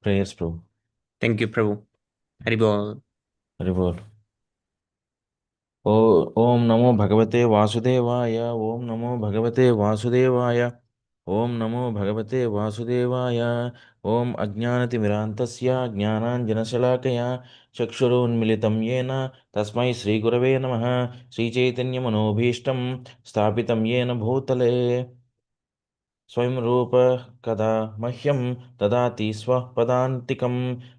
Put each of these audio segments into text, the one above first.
Prayers, Prabhu. Thank you, Prabhu. Haribol. Reward. Om Namo Bhagavate Vasudevaya. Om Namo Bhagavate Vasudevaya. Om Namo Bhagavate Vasudevaya. Om Ajnanatimirantasya Jnananjanashalakaya Chakshurunmilitam Yena Tasmai Sri Gurave Namaha Sri Chaitanya Manobhishtam Sthapitam Yena Bhutale स्वयं रूप कदा मह्यं ददाति स्वः पदान्तिकं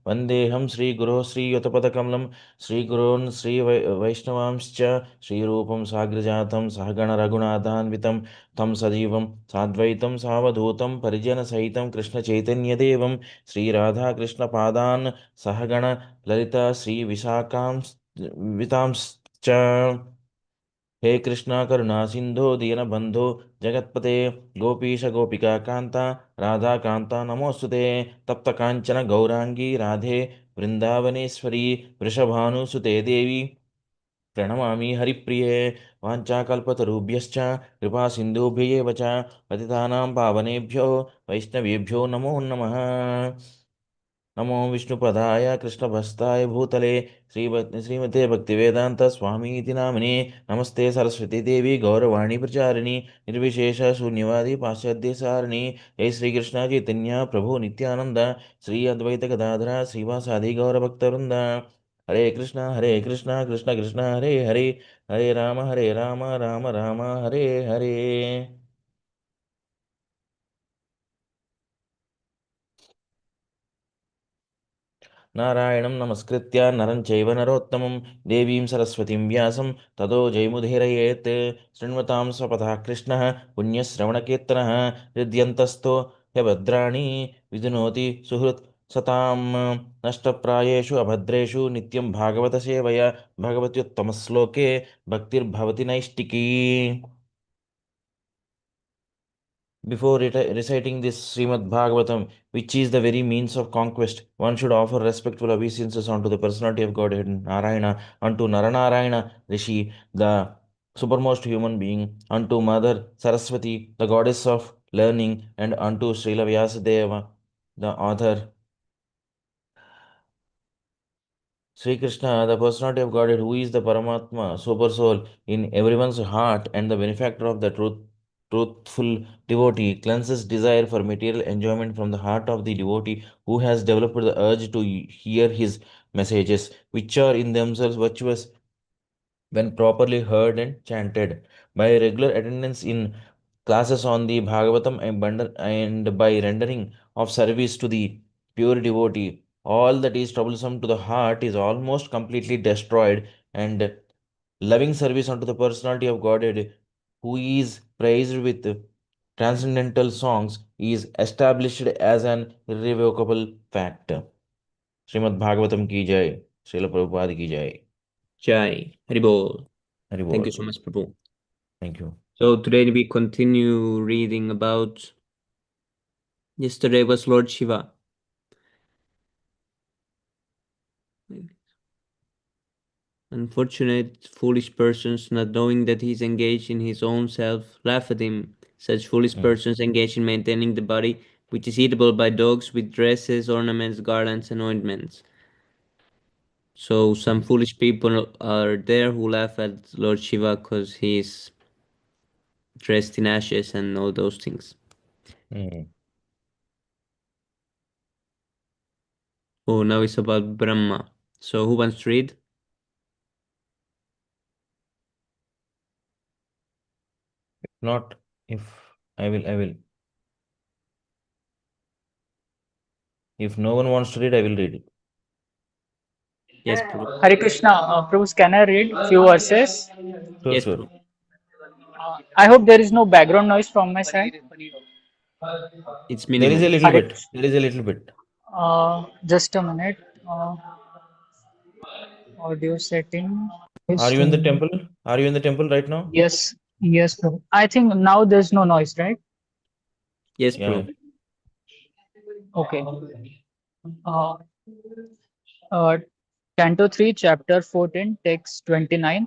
वन्देऽहं श्रीगुरो श्रीयुतपदकमलं श्रीगुरोन् श्रीवैष्णवांश्च श्रीरूपं साग्रजातं सहगणरघुनाथान्वितं तं सजीवं साद्वैतं सावधूतं परिजनसहितं कृष्णचैतन्यदेवं श्रीराधाकृष्णपादान् सहगण ललिता श्रीविशाखांश्च हे कृष्णा करुणा सिंधु दीनबंधो जगत्पते गोपीश गोपिका कांता राधा कांता नमोस्तुते तप्त कांचन गौरांगी राधे वृंदावनेश्वरी वृषभानुसुते देवी प्रणमामि हरिप्रिये वाञ्छाकल्पतरुभ्यश्च कृपा सिन्धुभ्य एव च पतितानां पावनेभ्यो वैष्णवेभ्यो नमो नमः नमो विष्णुपदाय कृष्णभस्ताय भूतले श्रीमते भक्तिवेदांत स्वामी इति नामिने नमस्ते सरस्वती देवी गौरवाणी प्रचारिणी निर्विशेष शून्यवादी पाश्चात्य सारिणी हे श्रीकृष्ण चैतन्य प्रभु नित्यानंद श्री अद्वैत गदाधर श्रीवासादि गौरभक्तवृंद हरे कृष्ण कृष्ण कृष्ण हरे हरे हरे राम राम राम हरे हरे नारायणं नमस्कृत्य नरं चैव नरोत्तमं देवीं सरस्वतीं व्यासं ततो जयमुदीरयेत् शृण्वतां स्वपथः कृष्णः पुण्यश्रवणकीर्तनः हृद्यन्तस्थो ह्यभद्राणि विधुनोति सुहृत् सतां नष्टप्रायेषु अभद्रेषु नित्यं भागवतसेवया भगवत्युत्तमश्लोके भक्तिर्भवति नैष्टिकी. Before reciting this Śrīmad-Bhāgavatam, which is the very means of conquest, one should offer respectful obeisances unto the personality of Godhead Narayana, unto Naranarayana Rishi, the supermost human being, unto Mother Saraswati, the goddess of learning, and unto Srila Vyasadeva, the author. Sri Krishna, the personality of Godhead, who is the Paramatma, super soul in everyone's heart and the benefactor of the truthful devotee, cleanses desire for material enjoyment from the heart of the devotee who has developed the urge to hear his messages, which are in themselves virtuous when properly heard and chanted. By regular attendance in classes on the Bhagavatam and by rendering of service to the pure devotee, all that is troublesome to the heart is almost completely destroyed, and loving service unto the personality of Godhead, who is praised with transcendental songs, is established as an irrevocable fact. Shrimad Bhagavatam की जय. श्रील प्रभुपाद की जय. Jai. Haribol. Hari Thank you बोल. so much, Prabhu. Thank you. So today we continue reading about yesterday was Lord Shiva. Unfortunate, foolish persons, not knowing that he is engaged in his own self, laugh at him. Such foolish Mm. persons engage in maintaining the body, which is eatable by dogs, with dresses, ornaments, garlands, and ointments. So some foolish people are there who laugh at Lord Shiva because he is dressed in ashes and all those things. Mm. Oh, now it's about Brahma. So who wants to read? Not if I will. If no one wants to read, I will read it. Yes, Prabhu. Hare Krishna, Prabhu, can I read few verses? Sure, Yes, sure. Prabhu. I hope there is no background noise from my side. It's There is a minimal. little Hare bit. Krishna. There is a little bit. Just a minute. Audio setting. Are Just you a in the minute. temple? Are you in the temple right now? Yes, yes, Prabhu. I think now there's no noise, right? Yes, Yeah. Prabhu. Okay. Uh, uh, Canto 3, Chapter 14, Text 29.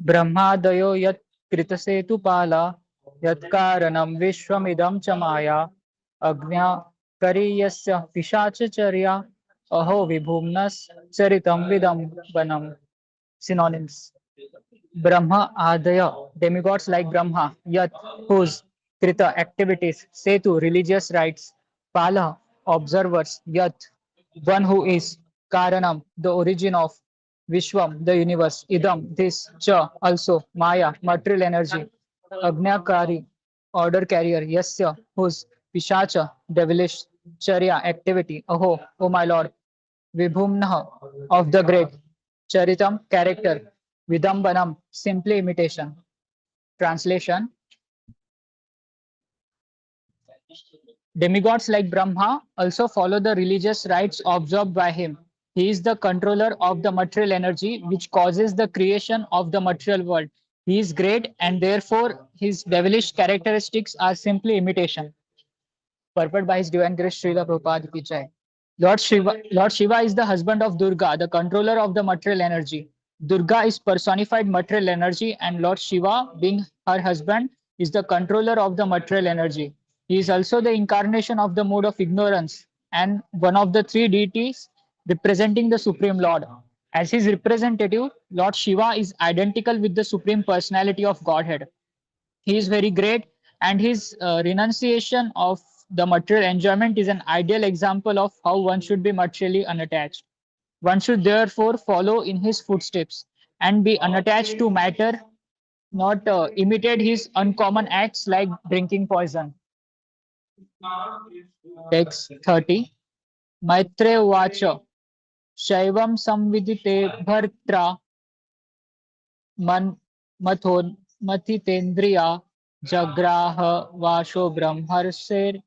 ब्रह्मादयो यत् कृतसेतुपाला यत्कारणं विश्वमिदं च माया अज्ञाकरीयस्य पिशाचचर्या अहो विभुम्नश्चरितं विदम्बनम्. Synonyms: Brahma Adaya, demigods like Brahma, Yat, whose Krita activities, Setu, religious rites, Pala, observers, Yat, one who is, Karanam, the origin of, Vishwam, the universe, Idam, this, Cha, also, Maya, material energy, Agnyakari, order carrier, Yasya, whose, Pishacha, devilish, Charya, activity, Aho, O my lord, Vibhumnah, of the great, Charitam, character, Vidambanam, simply imitation. Translation: Demigods like Brahma also follow the religious rites observed by him. He is the controller of the material energy which causes the creation of the material world. He is great and therefore his devilish characteristics are simply imitation. Purport by His Divine Grace Srila Prabhupada Ki Jai. Lord Shiva is the husband of Durga, the controller of the material energy. Durga is personified material energy, and Lord Shiva, being her husband, is the controller of the material energy. He is also the incarnation of the mode of ignorance and one of the three deities representing the Supreme Lord. As his representative, Lord Shiva is identical with the Supreme Personality of Godhead. He is very great, and his renunciation of the material enjoyment is an ideal example of how one should be materially unattached. One should therefore follow in his footsteps and be unattached to matter, not imitate his uncommon acts like drinking poison. Text 30. Maitre Vacha Shaivam Samvidite Bhartra Man Mathitendriya Jagraha Vasho Brahmarsher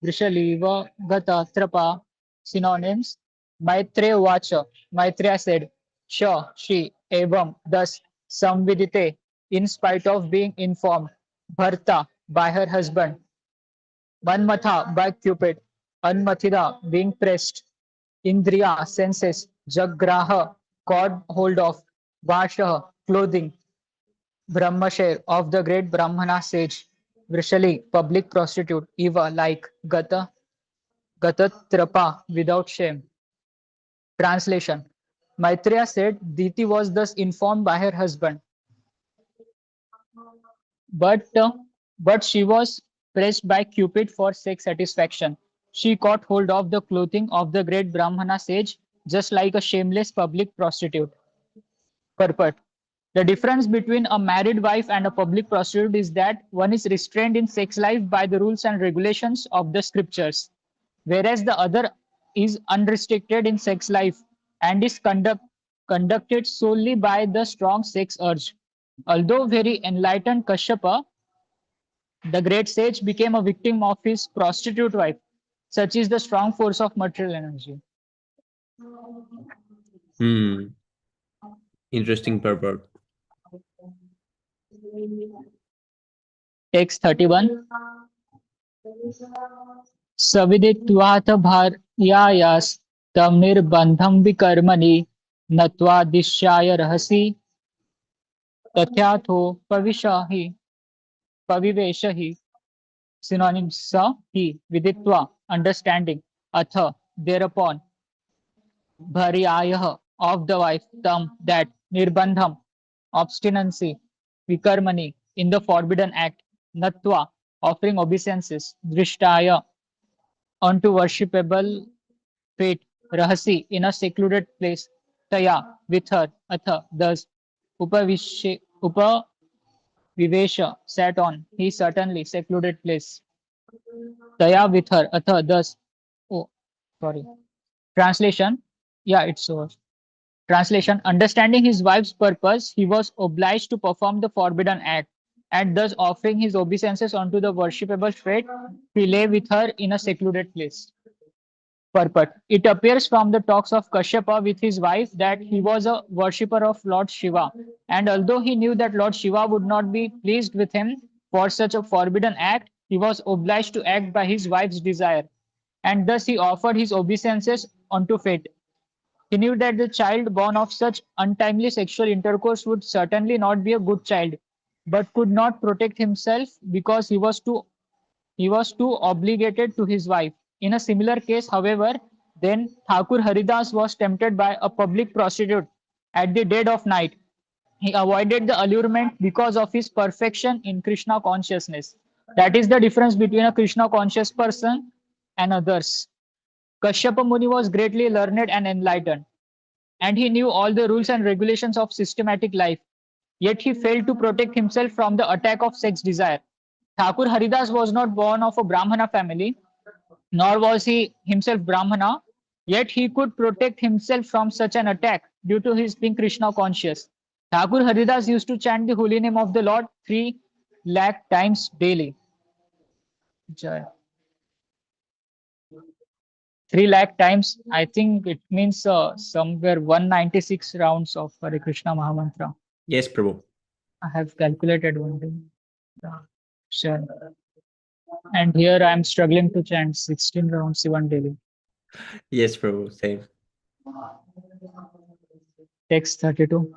Vrishaliva Gata Trapa. Synonyms: Maitreya Vacha, Maitreya said, Sure, she, Evam, thus, Samvidite, in spite of being informed, Bharta, by her husband, Manmatha, by Cupid, Anmathida, being pressed, Indriya, senses, Jagraha, caught hold of, Vasha, clothing, Brahmashare, of the great Brahmana sage, Vrishali, public prostitute, Eva, like, Gatatrapa, without shame. Translation: Maitreya said Diti was thus informed by her husband, but uh, but she was pressed by Cupid for sex satisfaction. She caught hold of the clothing of the great Brahmana sage, just like a shameless public prostitute. Purport: The difference between a married wife and a public prostitute is that one is restrained in sex life by the rules and regulations of the scriptures, whereas the other is unrestricted in sex life and is conducted solely by the strong sex urge. Although very enlightened, Kashyapa, the great sage, became a victim of his prostitute wife. Such is the strong force of material energy. Hmm. Interesting purport. Text 31. सविदित्वाथ भार्यायास्तं निर्बन्धं विकर्मणि नत्वादिश्याय रहसि तथ्याथो पविवेश हि. Synonyms: sa, he, viditva, understanding, atha, thereupon, bharyayah, of the wife, tam, that, nirbandham, obstinacy, vikarmani, in the forbidden act, natva, offering obeisances, drishtaya, unto worshipable fate, rahasi, in a secluded place, taya, with her, atha, thus, upavivesha, sat on, he certainly, secluded place, taya, with her, atha, thus, oh, sorry. Translation: Yeah, it's over. Translation: Understanding his wife's purpose, he was obliged to perform the forbidden act, and thus offering his obeisances unto the worshipable fate, he lay with her in a secluded place. Purport: It appears from the talks of Kashyapa with his wife that he was a worshipper of Lord Shiva, and although he knew that Lord Shiva would not be pleased with him for such a forbidden act, he was obliged to act by his wife's desire, and thus he offered his obeisances unto fate. He knew that the child born of such untimely sexual intercourse would certainly not be a good child, but could not protect himself because he was too He was too obligated to his wife. In a similar case, however, then Thakur Haridas was tempted by a public prostitute at the dead of night. He avoided the allurement because of his perfection in Krishna consciousness. That is the difference between a Krishna conscious person and others. Kashyapa Muni was greatly learned and enlightened, and he knew all the rules and regulations of systematic life. Yet he failed to protect himself from the attack of sex desire. Thakur Haridas was not born of a Brahmana family, nor was he himself Brahmana, yet he could protect himself from such an attack due to his being Krishna conscious. Thakur Haridas used to chant the holy name of the Lord 3 lakh times daily. Jai. 3 lakh times, I think it means somewhere 196 rounds of Hare Krishna Mahamantra. Yes, Prabhu. I have calculated one day. Yeah, sure. And here I am struggling to chant 16 rounds even daily. Yes, Prabhu. Same. Text 32.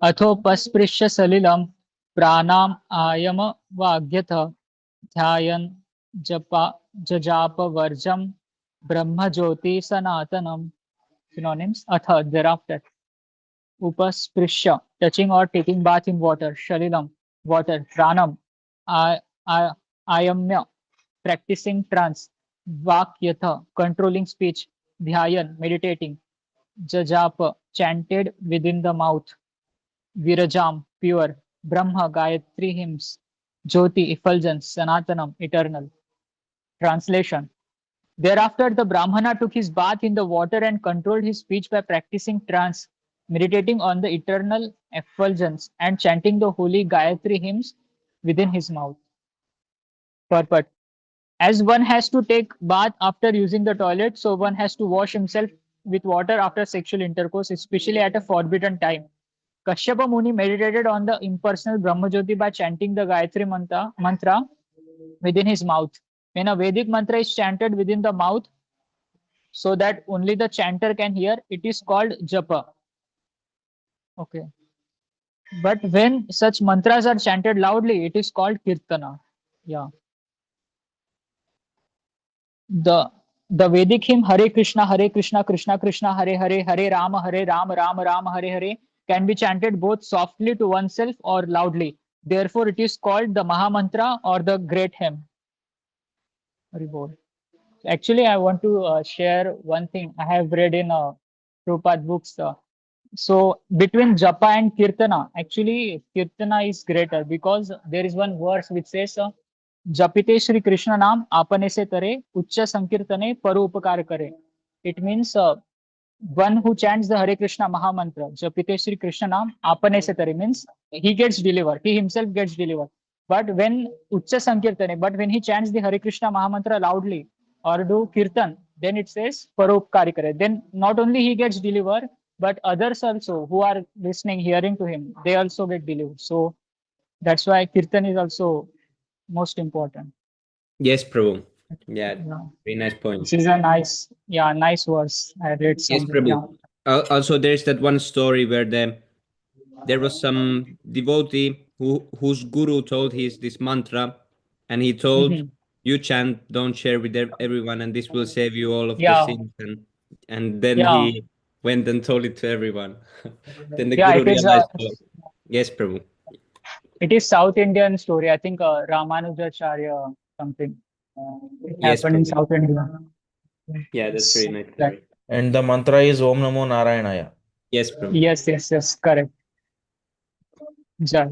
अथोपस्पृश्य सलिलं प्राणाम् आयम वाग्यथ ध्यायन् जपा जजापवर्जं ब्रह्मज्योति सनातनम. Synonyms. Atha, thereafter. Upasprisha, touching or taking bath in water. Shalilam, water. Pranam, I, I, ayamya, practicing trance. Vakyatha, controlling speech. Dhyayan, meditating. Jajapa, chanted within the mouth. Virajam, pure. Brahma, Gayatri hymns. Jyoti, effulgence. Sanatanam, eternal. Translation. Thereafter, the Brahmana took his bath in the water and controlled his speech by practicing trance, meditating on the eternal effulgence, and chanting the holy Gayatri hymns within his mouth. Purport. As one has to take bath after using the toilet, so one has to wash himself with water after sexual intercourse, especially at a forbidden time. Kashyapa Muni meditated on the impersonal Brahmajyoti by chanting the Gayatri mantra within his mouth. When a Vedic mantra is chanted within the mouth so that only the chanter can hear, it is called japa. Okay. But when such mantras are chanted loudly, it is called kirtana. Yeah. The the Vedic hymn Hare Krishna, Krishna Krishna, Hare Hare, Hare Rama, Rama Rama, Hare Hare can be chanted both softly to oneself or loudly. Therefore, it is called the Mahamantra or the Great Hymn. Hari Bol. Actually, I want to share one thing I have read in Prabhupada books. So between Japa and Kirtana, actually Kirtana is greater because there is one verse which says, Japite Shri Krishna Naam apane se tare, Uchcha Sankirtane paru upakar kare. It means one who chants the Hare Krishna Mahamantra, Japite Shri Krishna Naam apane se tare, means he gets delivered, he himself gets delivered. But when Uchcha Sankirtane, but when he chants the Hare Krishna Mahamantra loudly or do Kirtan, then it says Paropkari kare. Then not only he gets delivered, but others also who are listening, hearing to him, they also get delivered. So that's why Kirtan is also most important. Yes, Prabhu. Yeah, Yeah. very nice point. This is a nice, yeah, nice verse. I read Yes, somewhere. Prabhu. Yeah. Also, there's that one story where there was some devotee whose guru told his this mantra, and he told, Mhm. "You chant, don't share with everyone, and this will save you all of the Yeah, sins." And then yeah, he went and told it to everyone. Then the yeah. guru realized, oh, yes, Prabhu. It is South Indian story. I think Ramanujacharya something. It Yes, happened in Prabhu. South India. Yeah, that's Yes, very nice that, story. And the mantra is Om Namo Narayanaya. Yes, Prabhu. yes, correct. Jai.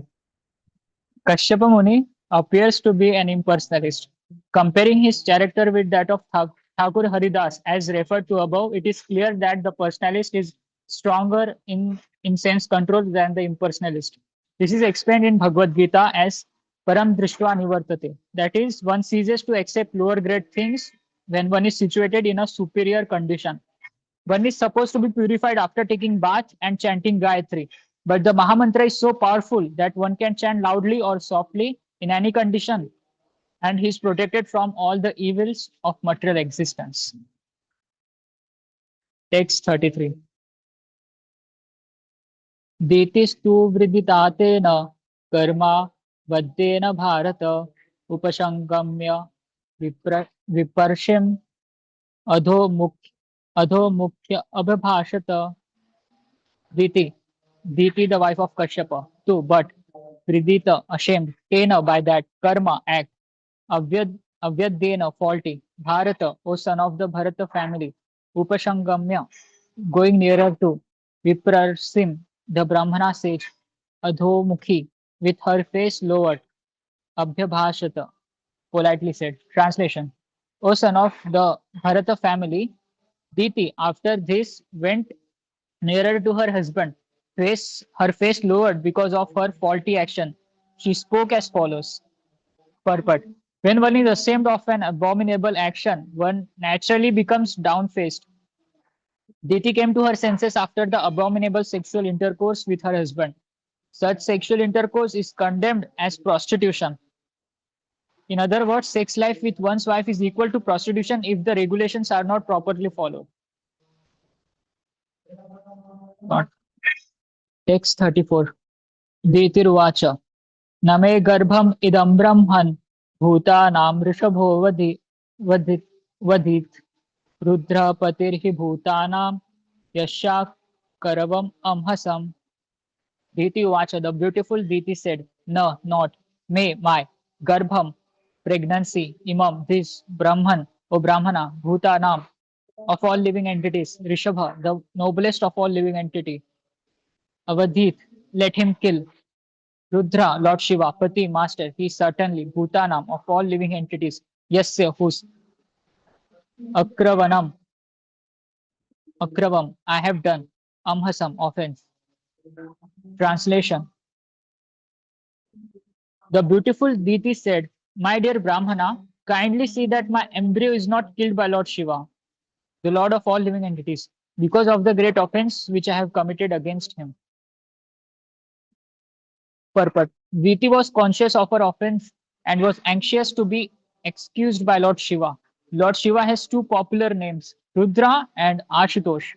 Kashyapa Muni appears to be an impersonalist. Comparing his character with that of Thakur Haridas, as referred to above, it is clear that the personalist is stronger in sense control than the impersonalist. This is explained in Bhagavad Gita as Param Drishtva Nivartate. That is, one ceases to accept lower grade things when one is situated in a superior condition. One is supposed to be purified after taking bath and chanting Gayatri. But the Mahamantra is so powerful that one can chant loudly or softly in any condition, and he is protected from all the evils of material existence. Text 33. Detistu vriditatena karma वद्येन Bharat उपसंगम्य विपर्शिम अधोमुख अधोमुख्य अभिभाषत Diti, Diti, the wife of Kashyapa, too, but Pridita, ashamed, Tena, by that, Karma, act, Avyadyena, faulty, Bharata, O son of the Bharata family, Upashangamya, going nearer to Viprarsim, the Brahmana sage, Adhomukhi, with her face lowered, Abhyabhashata, politely said. Translation: O son of the Bharata family, Diti, after this, went nearer to her husband, her face lowered because of her faulty action. She spoke as follows: Purport. When one is ashamed of an abominable action, one naturally becomes downfaced. Diti came to her senses after the abominable sexual intercourse with her husband. Such sexual intercourse is condemned as prostitution. In other words, sex life with one's wife is equal to prostitution if the regulations are not properly followed. Not. Text 34. Ditiruvacha. न मे गर्भम इदं ब्रह्मन् भूतानां वृषभो वधि वधित रुद्र पतिर्हि भूतानां यस्या करवम amhasam. Diti Vacha, the beautiful Diti said, no, not me, my garbham, pregnancy, imam, this Brahman, O Brahmana, Bhutanam, of all living entities, Rishabha, the noblest of all living entity, Avadhit, let him kill. Rudra, Lord Shiva, Pati, Master, he certainly, Bhutanam, of all living entities, Yasya, whose Akravanam, Akravam, I have done, Amhasam, offense. Translation: The beautiful Diti said, my dear Brahmana, kindly see that my embryo is not killed by Lord Shiva, the Lord of all living entities, because of the great offense which I have committed against him. Purport. Diti was conscious of her offense and was anxious to be excused by Lord Shiva. Lord Shiva has two popular names, Rudra and Ashutosh.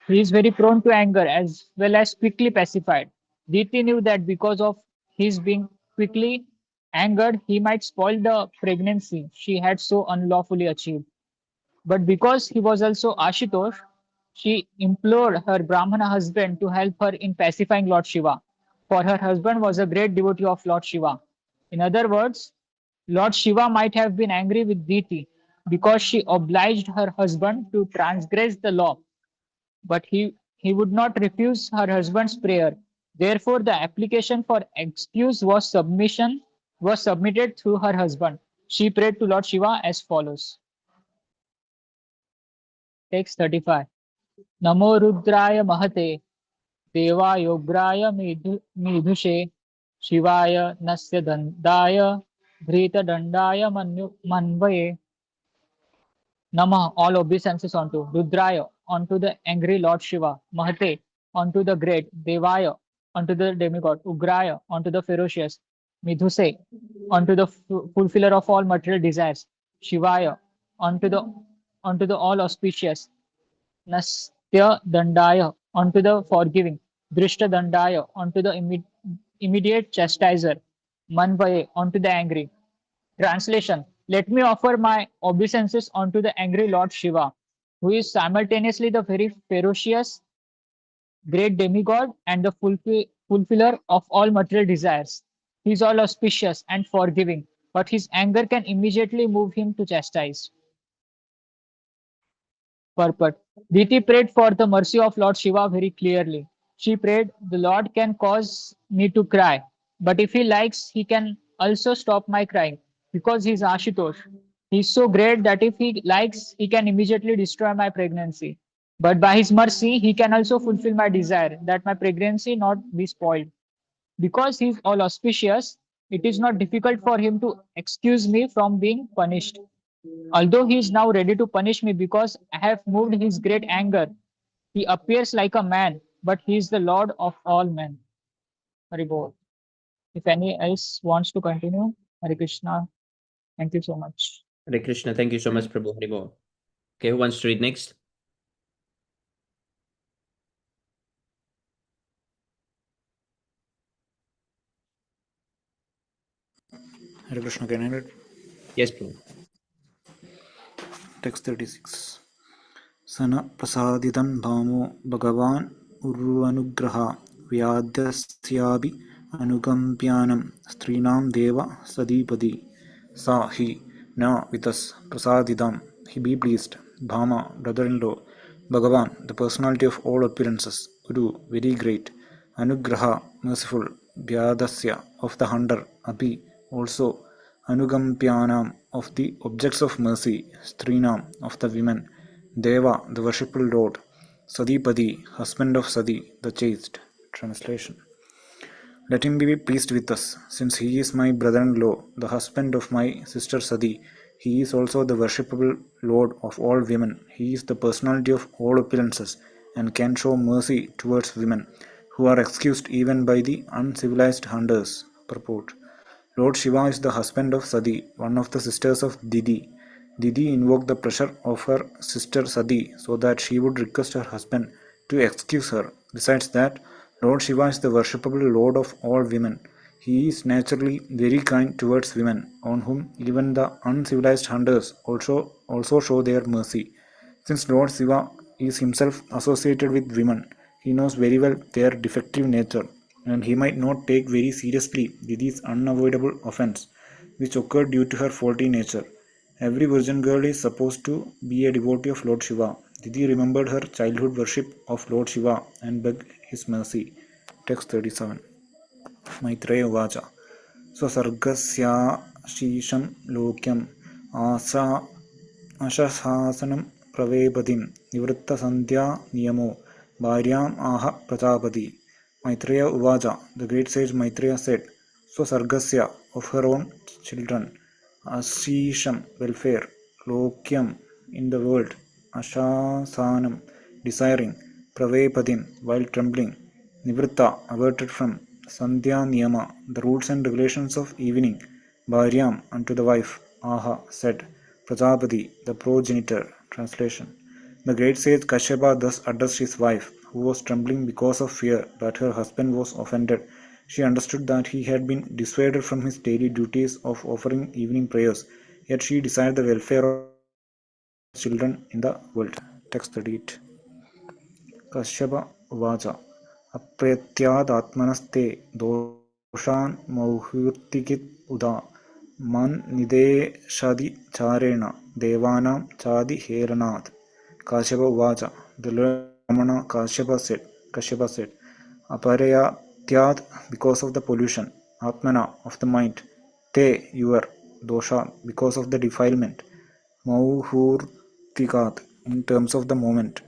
He is very prone to anger as well as quickly pacified. Diti knew that because of his being quickly angered, he might spoil the pregnancy she had so unlawfully achieved. But because he was also Ashutosh, she implored her Brahmana husband to help her in pacifying Lord Shiva, for her husband was a great devotee of Lord Shiva. In other words, Lord Shiva might have been angry with Diti because she obliged her husband to transgress the law, but he would not refuse her husband's prayer. Therefore, the application for excuse was submitted through her husband. She prayed to Lord Shiva as follows. Text 35. नमो रुद्राय महते देवायोग्राय मीधुषे शिवाय नस्य दंडाय धृतदंडाय मन्वये. Namah, all obeisances unto Rudraya, unto the angry Lord Shiva, Mahate, unto the great, Devaya, unto the demigod, Ugraya, unto the ferocious, Midhuse, unto the fulfiller of all material desires, Shivaya, unto the all auspicious, Nastya Dandaya, unto the forgiving, Drishta Dandaya, unto the immediate chastiser, Manvaye, unto the angry. Translation: Let me offer my obeisances unto the angry Lord Shiva, who is simultaneously the very ferocious, great demigod and the fulfiller of all material desires. He is all auspicious and forgiving, but his anger can immediately move him to chastise. Purport. Diti prayed for the mercy of Lord Shiva very clearly. She prayed, the Lord can cause me to cry, but if he likes, he can also stop my crying, because he is Ashutosh. He is so great that if he likes, he can immediately destroy my pregnancy. But by his mercy, he can also fulfill my desire that my pregnancy not be spoiled. Because he is all auspicious, it is not difficult for him to excuse me from being punished. Although he is now ready to punish me because I have moved his great anger, he appears like a man, but he is the Lord of all men. Hari Bol. If any else wants to continue, Hare Krishna. Thank you so much. Hare Krishna. Thank you so much, Prabhu. Hari Bol. Okay, who wants to read next? Hare Krishna, can I read? Yes, Prabhu. Text 36. Sana prasaditam dhamo bhagavan urvanugraha vyadasyabi anugampyanam strinam deva sadipadi sa hi na with us prasadidam he be pleased bhama brother-in-law bhagavan the personality of all appearances Guru very great anugraha merciful vyadasya of the hunter abhi also anugampyanam of the objects of mercy strinam of the women Deva, the worshipful Lord, Sadipadi, husband of Sadi, the chaste. Translation. Let him be pleased with us, since he is my brother-in-law, the husband of my sister Sadi. He is also the worshipable Lord of all women. He is the personality of all appearances, and can show mercy towards women, who are excused even by the uncivilized hunters. Purport. Lord Shiva is the husband of Sadi, one of the sisters of Didi. Didi invoked the pressure of her sister Sadi so that she would request her husband to excuse her. Besides that, Lord Shiva is the worshipable Lord of all women. He is naturally very kind towards women, on whom even the uncivilized hunters also show their mercy. Since Lord Shiva is himself associated with women, he knows very well their defective nature, and he might not take very seriously Didi's unavoidable offense, which occurred due to her faulty nature. Every virgin girl is supposed to be a devotee of Lord Shiva. Didi remembered her childhood worship of Lord Shiva and begged his mercy. Text 37. Maitreya Uvacha. स्वसर्गस्याशीशं लोक्यम् अशशासनं प्रवेपदिं निवृत्तसन्ध्यानियमो भार्याम् ah Prajapati. Maitreya Uvacha, the great sage Maitreya said, Swasargasya, of her own children, Ashisham, welfare, Lokyam, in the world, Ashasanam, desiring, Pravepadim, while trembling, Nivritta, averted from, Sandhya Niyama, the rules and regulations of evening, Bharyam, unto the wife, Aha, said, Prajapati, the progenitor. Translation. The great sage Kashyapa thus addressed his wife, who was trembling because of fear that her husband was offended. She understood that he had been dissuaded from his daily duties of offering evening prayers, yet she desired the welfare of her children in the world. Text 38. Kashyapa Vacha. Apretyadatmanasте doshan mauhurtikit uda man nideshadi charena devanam chadi heranat. Kashyapa Vacha. The learned Brahmana Kashyapa said, Aparyatyad, because of the pollution, Atmana, of the mind, Te, your, Dosha, because of the defilement, Mauhurtikat, in terms of the moment,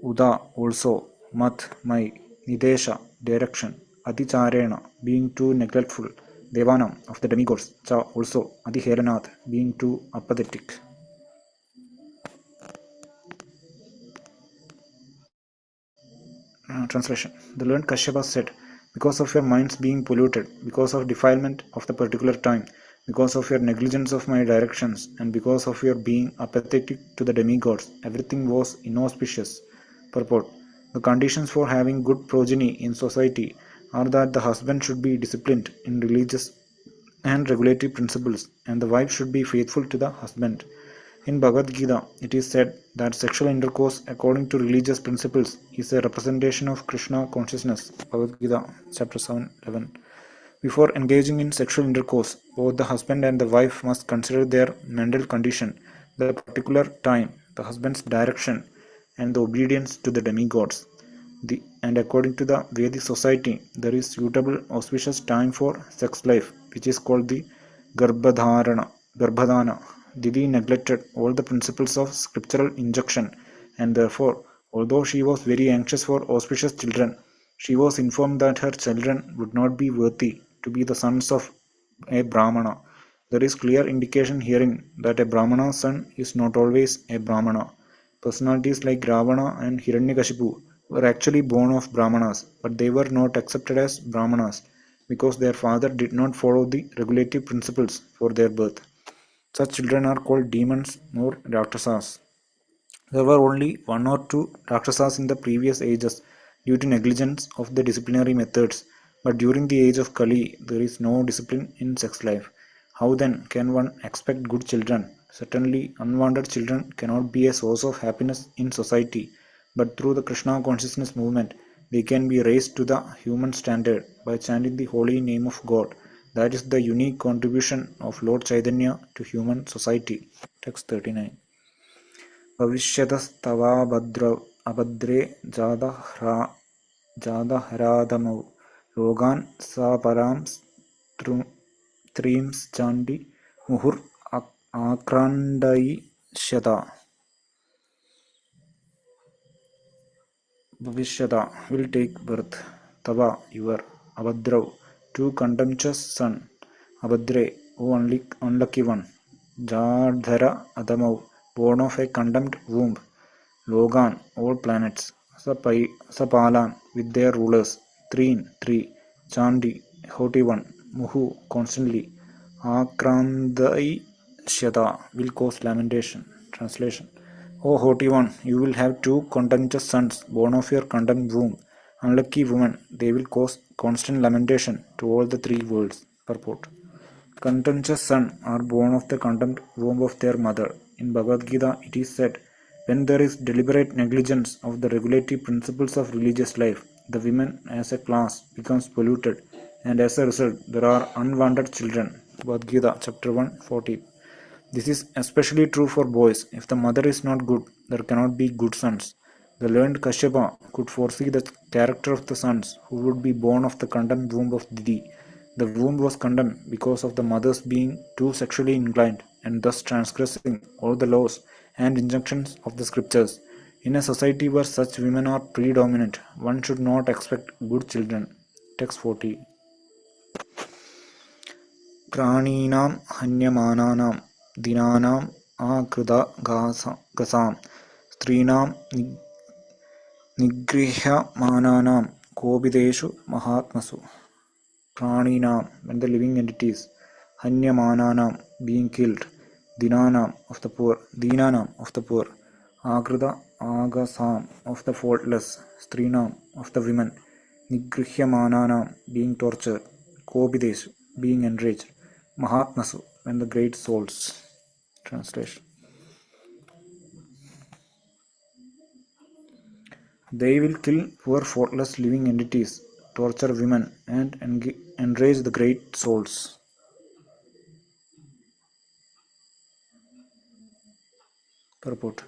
Uda, also, Mat, my, Nidesha, direction, Adicharena, being too neglectful, Devanam, of the demigods, Cha, also, Adiheranath, being too apathetic. Translation. The learned Kashyapa said, because of your minds being polluted, because of defilement of the particular time, because of your negligence of my directions, and because of your being apathetic to the demigods, everything was inauspicious. Purport. The conditions for having good progeny in society are that the husband should be disciplined in religious and regulatory principles, and the wife should be faithful to the husband. In Bhagavad Gita, it is said that sexual intercourse, according to religious principles, is a representation of Krishna consciousness. Bhagavad Gita, chapter 7:11. Before engaging in sexual intercourse, both the husband and the wife must consider their mental condition, the particular time, the husband's direction, and the obedience to the demigods. And according to the Vedic society, there is suitable auspicious time for sex life, which is called the Garbhadana. Didi neglected all the principles of scriptural injunction, and therefore, although she was very anxious for auspicious children, she was informed that her children would not be worthy to be the sons of a Brahmana. There is clear indication herein that a Brahmana's son is not always a Brahmana. Personalities like Ravana and Hiranyakashipu were actually born of Brahmanas, but they were not accepted as Brahmanas because their father did not follow the regulative principles for their birth. Such children are called demons or Rakshasas. There were only one or two Rakshasas in the previous ages due to negligence of the disciplinary methods, but during the age of Kali, there is no discipline in sex life. How then can one expect good children? Certainly, unwanted children cannot be a source of happiness in society, but through the Krishna consciousness movement, they can be raised to the human standard by chanting the holy name of God. That is the unique contribution of Lord Chaitanya to human society. Text 39. भविष्यतस्तवाभद्रौ अभद्रे जातहरादमौ रोगान् सपरां स्त्रींश्चाण्डि मुहुर् आक्रान्दयिष्यता. Bhavishyata will take birth. Tava, your. Abhadrav, two contemptuous son. Abhadre, O unlucky one. Jadhara Adamav, born of a condemned womb. Logan, all planets. Sapalan, with their rulers. Threen, three. Chandi, haughty one. Muhu, constantly. Akrandai Shyata, will cause lamentation. Translation. O haughty one, you will have two contentious sons born of your condemned womb. Unlucky woman, they will cause constant lamentation to all the three worlds. Purport. Contentious sons are born of the condemned womb of their mother. In Bhagavad Gita, it is said, when there is deliberate negligence of the regulatory principles of religious life, the women as a class becomes polluted, and as a result, there are unwanted children. Bhagavad Gita, chapter 1, 40. This is especially true for boys. If the mother is not good, there cannot be good sons. The learned Kashyapa could foresee the character of the sons who would be born of the condemned womb of Didi. The womb was condemned because of the mothers being too sexually inclined and thus transgressing all the laws and injunctions of the scriptures. In a society where such women are predominant, one should not expect good children. Text 40. प्राणिनां हन्यमानानां दिनानाम् आकृतगसां स्त्रीणां निगृह्यमानानां कोपितेषु महात्मसु. Praninaam, when the living entities, Hanyamananam, being killed, Dinanam, of the poor, Dinanam, of the poor, Agrita, Agasam, of the faultless, Strinam, of the women, Nigrihyamananam, being tortured, Kopidesu, being enraged, Mahatmasu, when the great souls. Translation. They will kill poor faultless living entities, torture women, and enrage the great souls. Purport.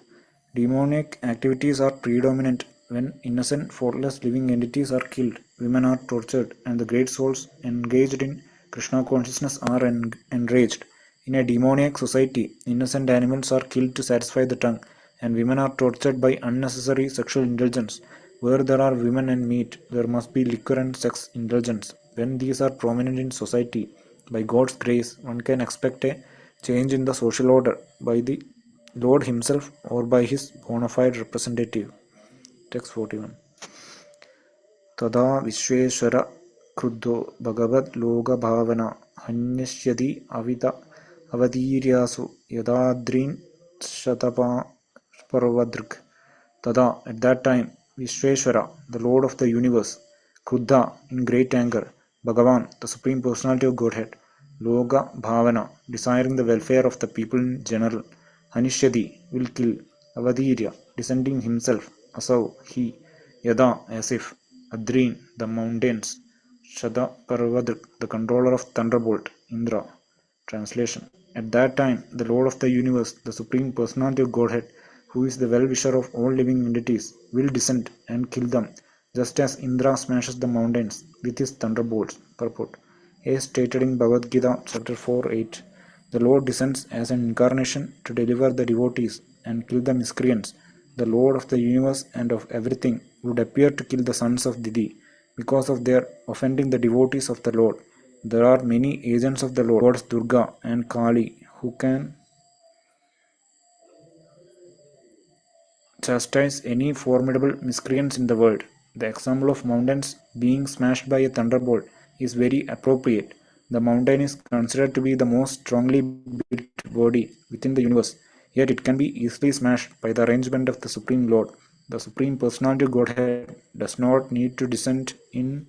Demonic activities are predominant when innocent, faultless living entities are killed, women are tortured, and the great souls engaged in Krishna consciousness are enraged. In a demoniac society, innocent animals are killed to satisfy the tongue, and women are tortured by unnecessary sexual indulgence. Where there are women and meat, there must be liquor and sex indulgence. When these are prominent in society, by God's grace, one can expect a change in the social order by the Lord himself or by his bona fide representative. Text 41. Tada Vishweshwara Kruddho Bhagavad Loga Bhavana Hanyashyadi Avita Avadiryasu Yadadrin Shatapa Parvadruk. Tada, at that time, Vishweshwara, the Lord of the universe, Kruddha, in great anger, Bhagavan, the Supreme Personality of Godhead, Loga Bhavana, desiring the welfare of the people in general, Hanishyadi, will kill, Avadirya, descending himself, Asau, he, Yada, as if, Adrin, the mountains, Shada Parvadr, the controller of thunderbolt, Indra. Translation. At that time, the Lord of the universe, the Supreme Personality of Godhead, who is the well-wisher of all living entities, will descend and kill them, just as Indra smashes the mountains with his thunderbolts. Purport. As stated in Bhagavad Gita, chapter 4:8, the Lord descends as an incarnation to deliver the devotees and kill the miscreants. The Lord of the universe and of everything would appear to kill the sons of Didi because of their offending the devotees of the Lord. There are many agents of the Lord, gods Durga and Kali, who can chastise any formidable miscreants in the world. The example of mountains being smashed by a thunderbolt is very appropriate. The mountain is considered to be the most strongly built body within the universe, yet it can be easily smashed by the arrangement of the Supreme Lord. The Supreme Personality of Godhead does not need to descend in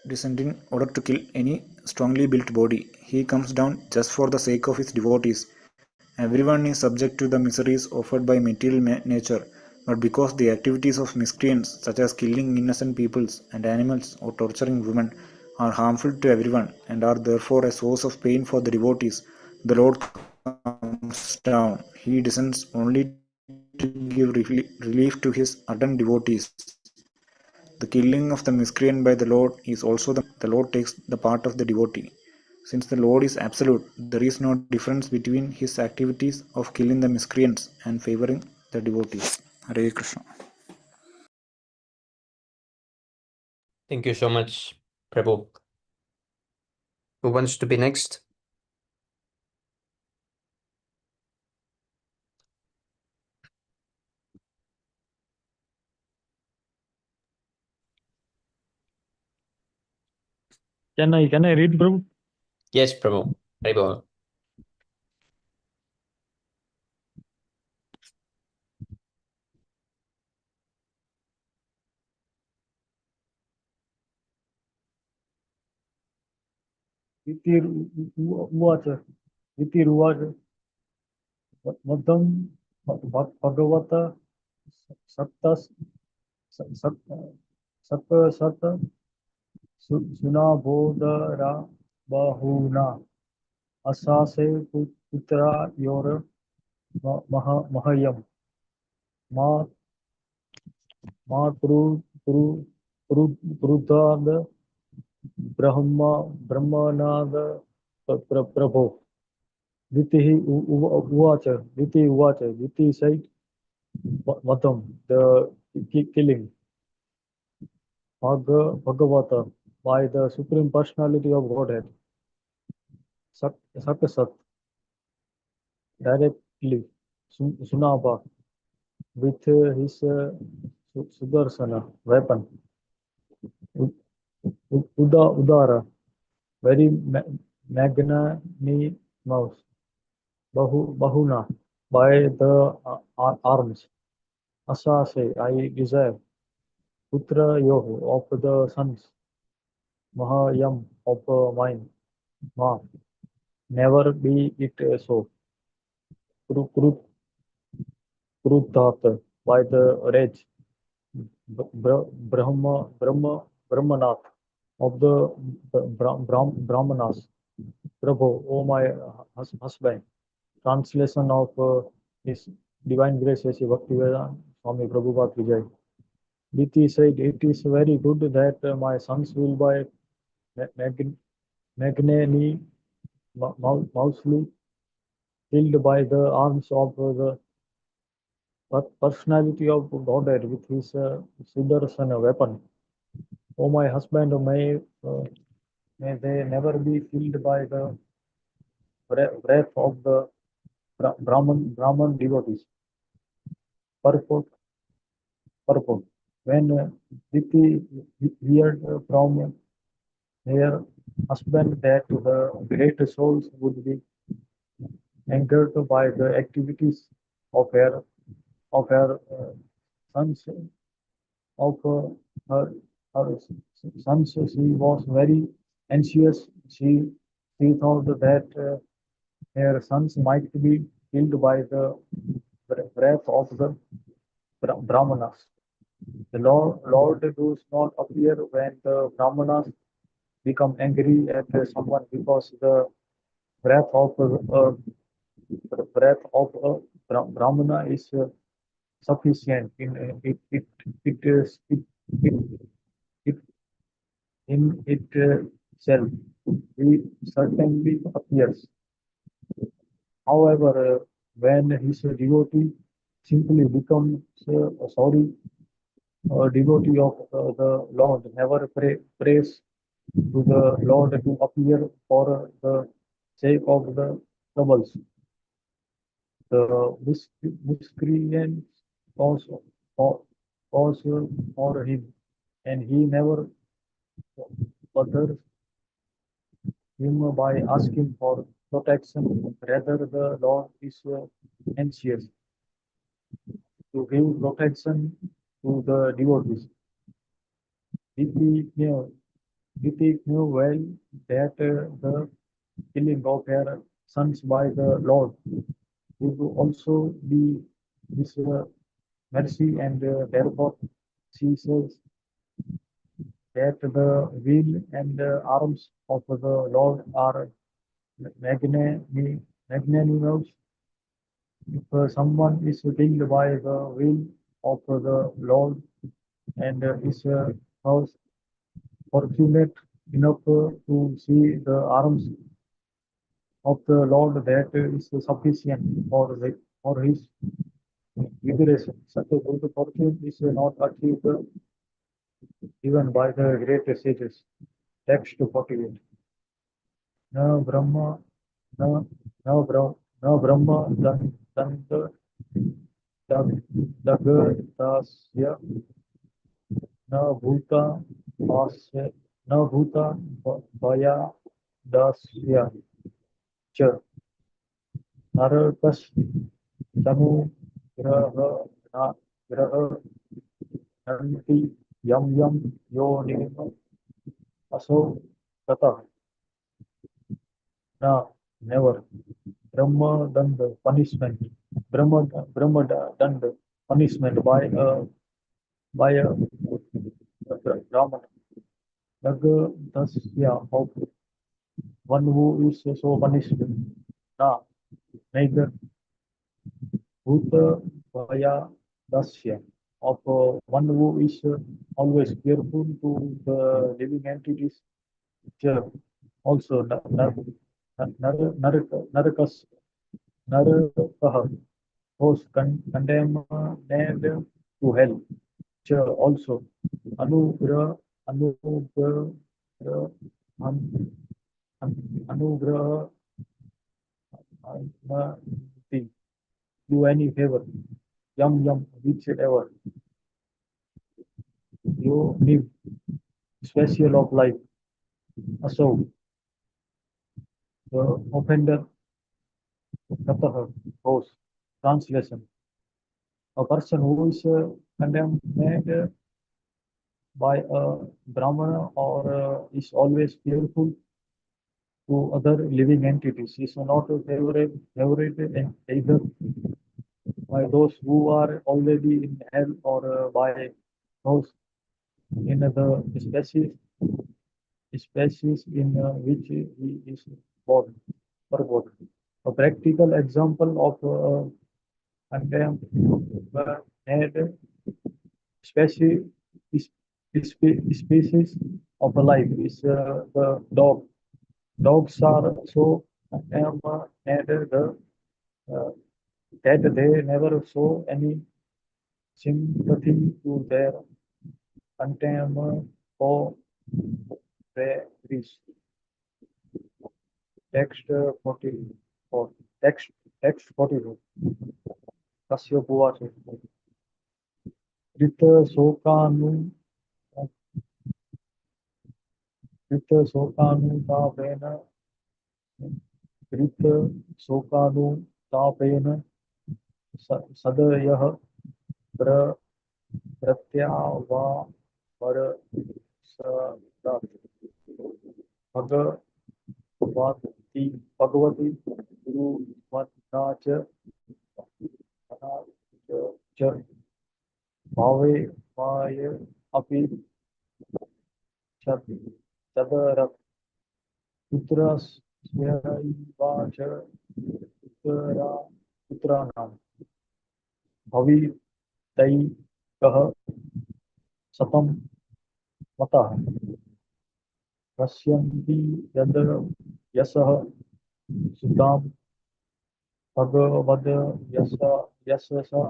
descend in order to kill any strongly built body. He comes down just for the sake of his devotees. Everyone is subject to the miseries offered by material nature, but because the activities of miscreants, such as killing innocent peoples and animals or torturing women, are harmful to everyone and are therefore a source of pain for the devotees, the Lord comes down. He descends only to give relief to his ardent devotees. The killing of the miscreant by the Lord is also the means by which the Lord takes the part of the devotee. Since the Lord is absolute, there is no difference between his activities of killing the miscreants and favoring the devotees. Hare Krishna. Thank you so much, Prabhu. Who wants to be next? Can I read, Prabhu? Yes, Prabhu. Haribol. उवाच इतिरुवाच मदं भगवत सत्तस् सत सुनाबोधरा बहुना असासे पुत्रा your महयम मा मातृ ब्रह्मनाद प्रभो Diti uvacha, Diti said, Vatam, the killing, Bhagavata, by the Supreme Personality of Godhead, Sakasat, directly, Sunaba, with his Sudarsana weapon, Udara, very magnanimous, Bahuna, by the arms, Asase, I desire, Putra Yoho, of the sons, Mahayam, of mine, Ma, never be it so. Krutata, by the rage, Brahmanath, of the Brahmanas, Prabhu, O my husband. Translation of His Divine Grace S. Bhaktivedanta Swami Prabhupada Vijay. Diti said, it is very good that my sons will by magnanimously killed by the arms of the personality of Godhead with his Sudarsana weapon. O my husband, may they never be killed by the breath of the Brahman devotees. Purport. When Diti heard from her husband that the great souls would be angered by the activities of her sons, of her sons, she was very anxious. She thought that her sons might be killed by the breath of the Brahmanas. The Lord does not appear when the Brahmanas become angry at someone because the breath of Brahmana is sufficient it in itself. He certainly appears. However, when his devotee simply becomes sorry, a devotee of the Lord never prays to the Lord to appear for the sake of the troubles. The miscreants cause for him, and he never bothers him by asking for protection. Rather, the Lord is anxious to give protection to the devotees. If he Diti knew well that the killing of her sons by the Lord would also be his mercy, and therefore she says that the will and arms of the Lord are magnanimous. If someone is killed by the will of the Lord and is thus fortunate enough to see the arms of the Lord, that is sufficient for his liberation. Such a good fortune is not achieved even by the great sages. Text 48. Na Brahma, na, na, Bra, na Brahma Danta Dagatasya, na Bhuta Asya, na Bhuta Bhaya Dasya Cha, Narakas Tanu Graha Graha Nanti Yam Yam Yonim Aso Tata. Na, never. Brahma Danda punishment. Brahma Danda punishment by a Brahmana. Daga Dasya of one who is so punished. Na, neither. Bhuta Bhaya Dasya of one who is always careful to the living entities. Also, Narakas, Narakaha, was condemned to hell. Also, Anugraha, Anugraha, do any favor. Yum, whichever you live, special of life. So, the offender, Kataha, host, translation. A person who is condemned by a Brahmana or is always fearful to other living entities is not favored either by those who are already in hell or by those in the species in which he is born or born. A practical example of condemned species species of life is the dog. Dogs are so uh, that they never show any sympathy to their contemporaries. Text 44. Text 44. Kasya Puvache. Krita Sokanu Tapena Krita Sokanu Tapena Sadayah Pratyavavar Sadat Bhagavati Guru Matnacha Bhave Maya Api Chadarat Putras Svaivacha Putranam Bhavi Tai Kah Satam Matah Pasyanti Yad Yasah Sudam Bhagavad Yasasa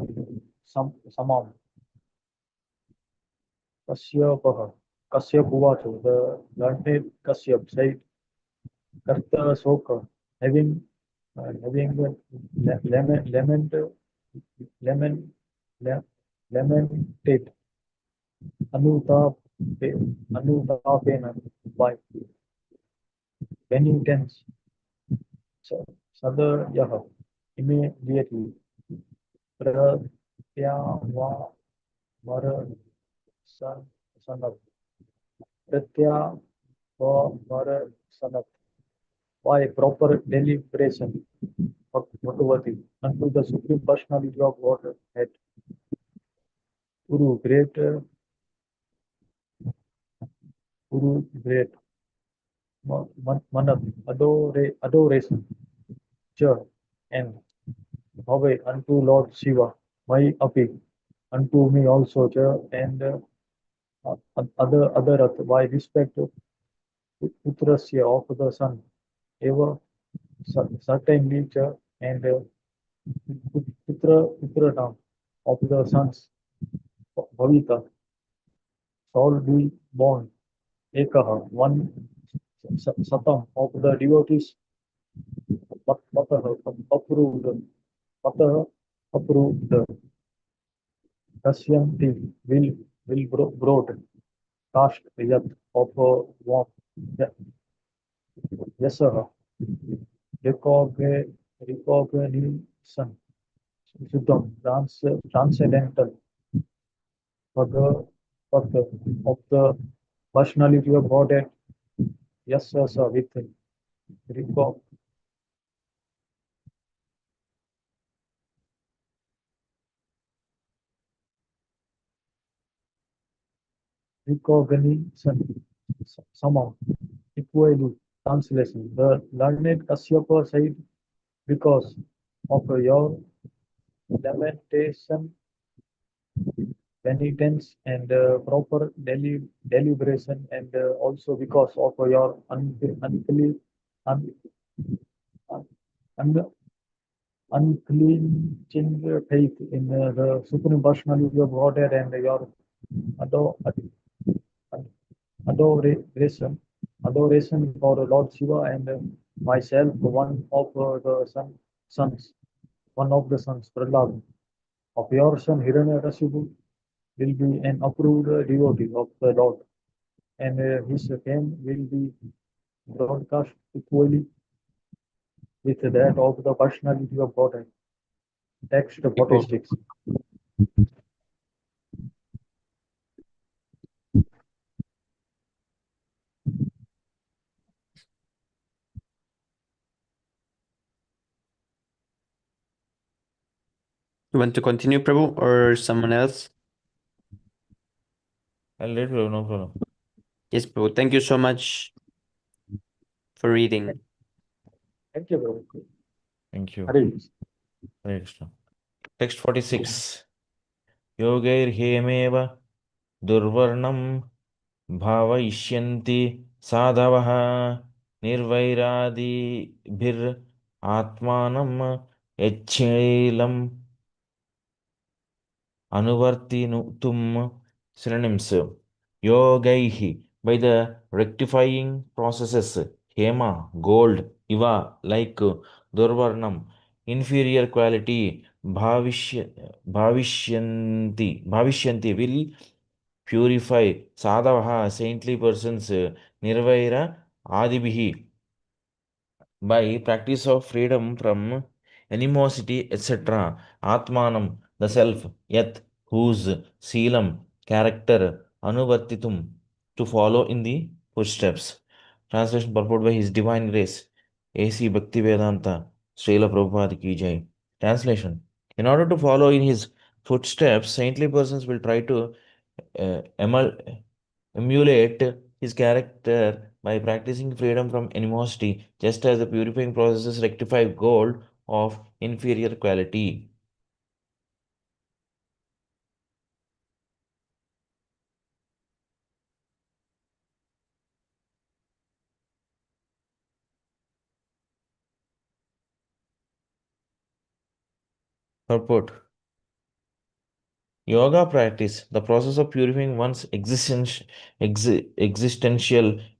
Samam Kasyap Uvacha, the learned Kasyap said, Karta Soka, having lamented Anutap Anutapena by penitence Sadayaha immediately Pratyavamara Sanav Pratya Sanat by proper deliberation, Bhagavati, unto the Supreme Personality of Godhead, Guru, great, Manat, adoration, Cha, and Bhave, unto Lord Shiva, my api, unto me also, Cha, and other by respect to Putrasya of the son, ever certainly, Cha, and Putranam of the sons, Bhavita, shall be born, Ekaha, one Satam of the devotees, Pataha, approved, Pataha, approved, Dasyanti, will broad, cast yat of warm, Yasaha, recognition, Suddham, transcendental, Bhagavat of the personality of Godhead, Yasasa within, recognition, somehow, equally, translation. The learned Kasyapa said, because of your lamentation, penitence, and proper deliberation, and also because of your unclean, un, un, unflinching faith in the Supreme Personality of Godhead, and your adore, adoration, adoration for Lord Shiva, and myself, one of the sons, one of the sons, Prahlad, of your son Hiranyakashipu, will be an approved devotee of the Lord, and his fame will be broadcast equally with that of the personality of Godhead. Text 46. You want to continue, Prabhu, or someone else? I'll read, Prabhu, no problem. Yes, Prabhu. Thank you so much for reading. Thank you, Prabhu. Thank you. Hare Krishna. Hare Krishna. Text 46. Yogairhemev durvarnam bhavayishyanti sadhavah nirvairādibhir atmanam yachailam anuvartinutum. Synonyms: yogaihi, by the rectifying processes, hema, gold, iva, like, durvarnam, inferior quality, bhavishyanti, will purify, sadavaha, saintly persons, nirvaira, adibihi, by practice of freedom from animosity, etc. Atmanam, the self, yat, whose, seelam, character, anuvartitum, to follow in the footsteps. Translation purport by His Divine Grace, A.C. Bhaktivedanta, Srila Prabhupada Ki Jai. Translation: in order to follow in his footsteps, saintly persons will try to uh, emulate his character by practicing freedom from animosity, just as the purifying processes rectify gold of inferior quality. Purport: yoga practice, the process of purifying one's existential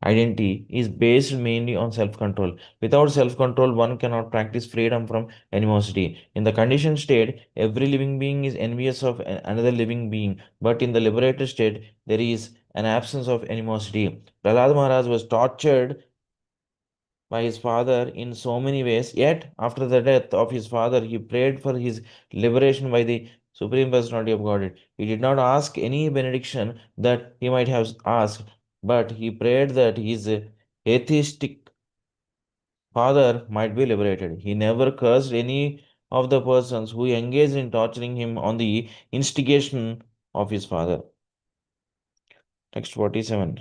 identity, is based mainly on self control. Without self control, one cannot practice freedom from animosity. In the conditioned state, every living being is envious of another living being, but in the liberated state, there is an absence of animosity. Prahlad Maharaj was tortured by his father in so many ways, yet, after the death of his father, he prayed for his liberation by the Supreme Personality of Godhead. He did not ask any benediction that he might have asked, but he prayed that his atheistic father might be liberated. He never cursed any of the persons who engaged in torturing him on the instigation of his father. Text 47.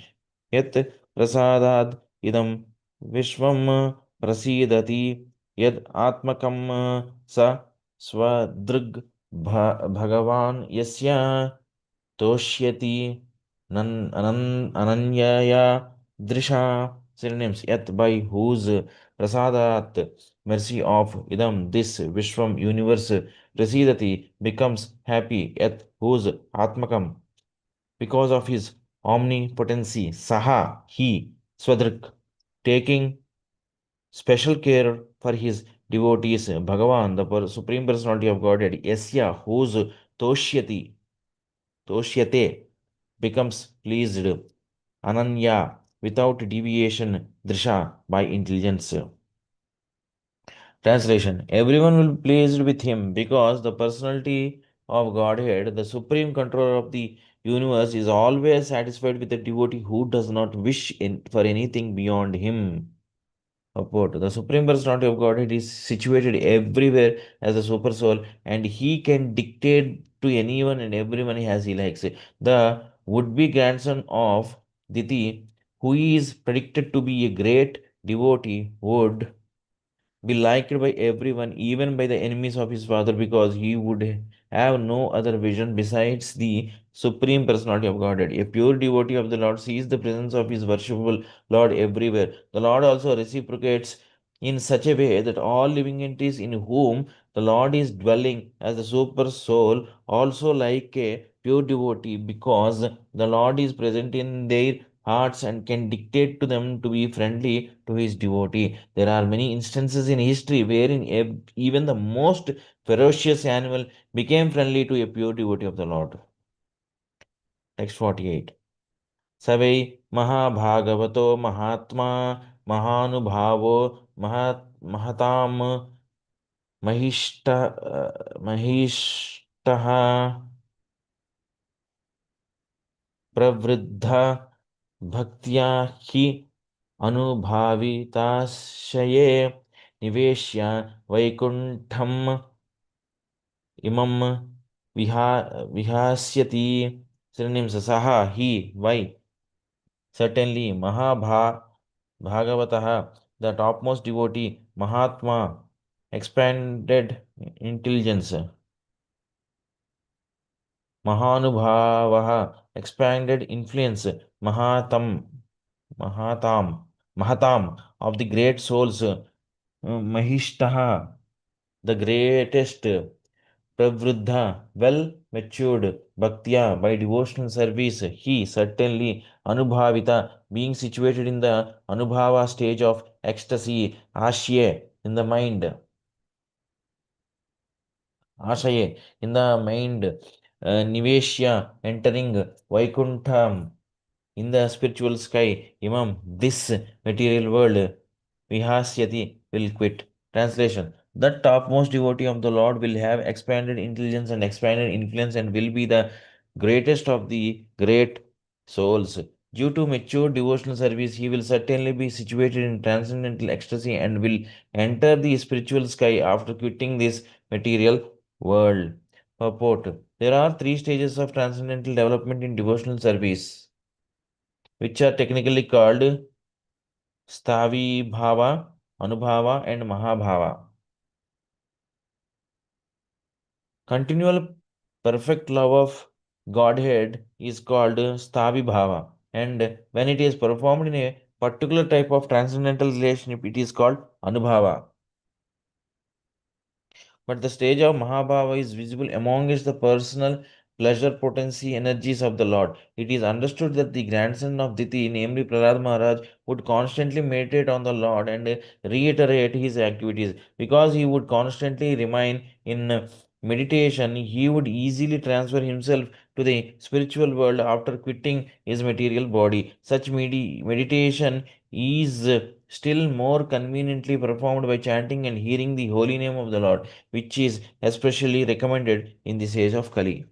Yet prasadad idam vishvam prasidati yad atmakam sa swadrug bhagavan yasya toshyati ananyaya drisha. Synonyms. Yet by whose prasadat, mercy of idam, this vishwam, universe, prasidati, becomes happy. Yet whose atmakam, because of his omnipotency, saha, he, swadrik, taking special care for his devotees, Bhagavan, the Supreme Personality of Godhead, Yasya, whose toshyati, toshyate, becomes pleased, Ananya, without deviation, Drisha, by intelligence. Translation. Everyone will be pleased with him because the personality of Godhead, the supreme controller of the universe, is always satisfied with the devotee who does not wish for anything beyond him. Purport. The supreme personality of Godhead is situated everywhere as a super soul, and he can dictate to anyone and everyone as he likes. The would-be grandson of Diti, who is predicted to be a great devotee, would be liked by everyone, even by the enemies of his father, because he would have no other vision besides the Supreme Personality of Godhead. A pure devotee of the Lord sees the presence of his worshipful Lord everywhere. The Lord also reciprocates in such a way that all living entities in whom the Lord is dwelling as the super soul also like a pure devotee, because the Lord is present in their hearts and can dictate to them to be friendly to his devotee. There are many instances in history wherein even the most ferocious animal became friendly to a pure devotee of the Lord. Text 48. Savai Mahabhagavato Mahatma Mahanubhavo Mahatam Mahishtaha Pravriddha Bhaktya Hi Anubhavitashaye Niveshya Vaikuntham Imam Vihasyati. Synonyms. Saha, he, why. Certainly, Bhagavataha, the topmost devotee, Mahatma, expanded intelligence, Mahanubhavaha, expanded influence, Mahatam, Mahatam, of the great souls, Mahishtaha, the greatest, Pravruddha, well matured, Bhaktya, by devotional service, he certainly, Anubhavita, being situated in the Anubhava stage of ecstasy, Ashye, in the mind, Ashaye, in the mind, Niveshya, entering Vaikuntham, in the spiritual sky, Imam, this material world, Vihasyati, will quit. Translation. The topmost devotee of the Lord will have expanded intelligence and expanded influence and will be the greatest of the great souls. Due to mature devotional service, he will certainly be situated in transcendental ecstasy and will enter the spiritual sky after quitting this material world. Purport. There are three stages of transcendental development in devotional service, which are technically called Stavi Bhava, Anubhava, and Mahabhava. Continual perfect love of Godhead is called Stavi Bhava, and when it is performed in a particular type of transcendental relationship, it is called Anubhava. But the stage of Mahabhava is visible amongst the personal pleasure potency energies of the Lord. It is understood that the grandson of Diti, namely Prahlad Maharaj, would constantly meditate on the Lord and reiterate his activities. Because he would constantly remain in meditation, he would easily transfer himself to the spiritual world after quitting his material body. Such meditation is still more conveniently performed by chanting and hearing the holy name of the Lord, which is especially recommended in this age of Kali.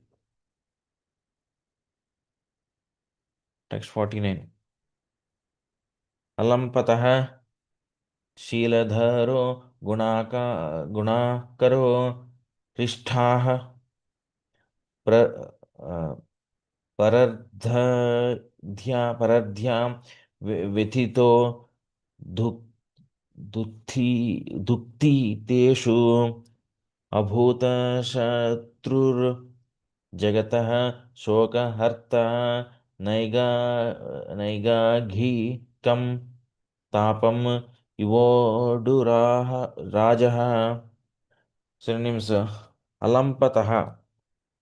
Text 49. अलम्पतः शीलधरो गुणाकरो हृष्टाः परर्ध्यां व्यथितो दुक् दुक्ति तेषु अभूत शत्रुर्जगतः शोकहर्ता नैगाघिकं तापम इवोडुराः राजः synonyms अलम्पतः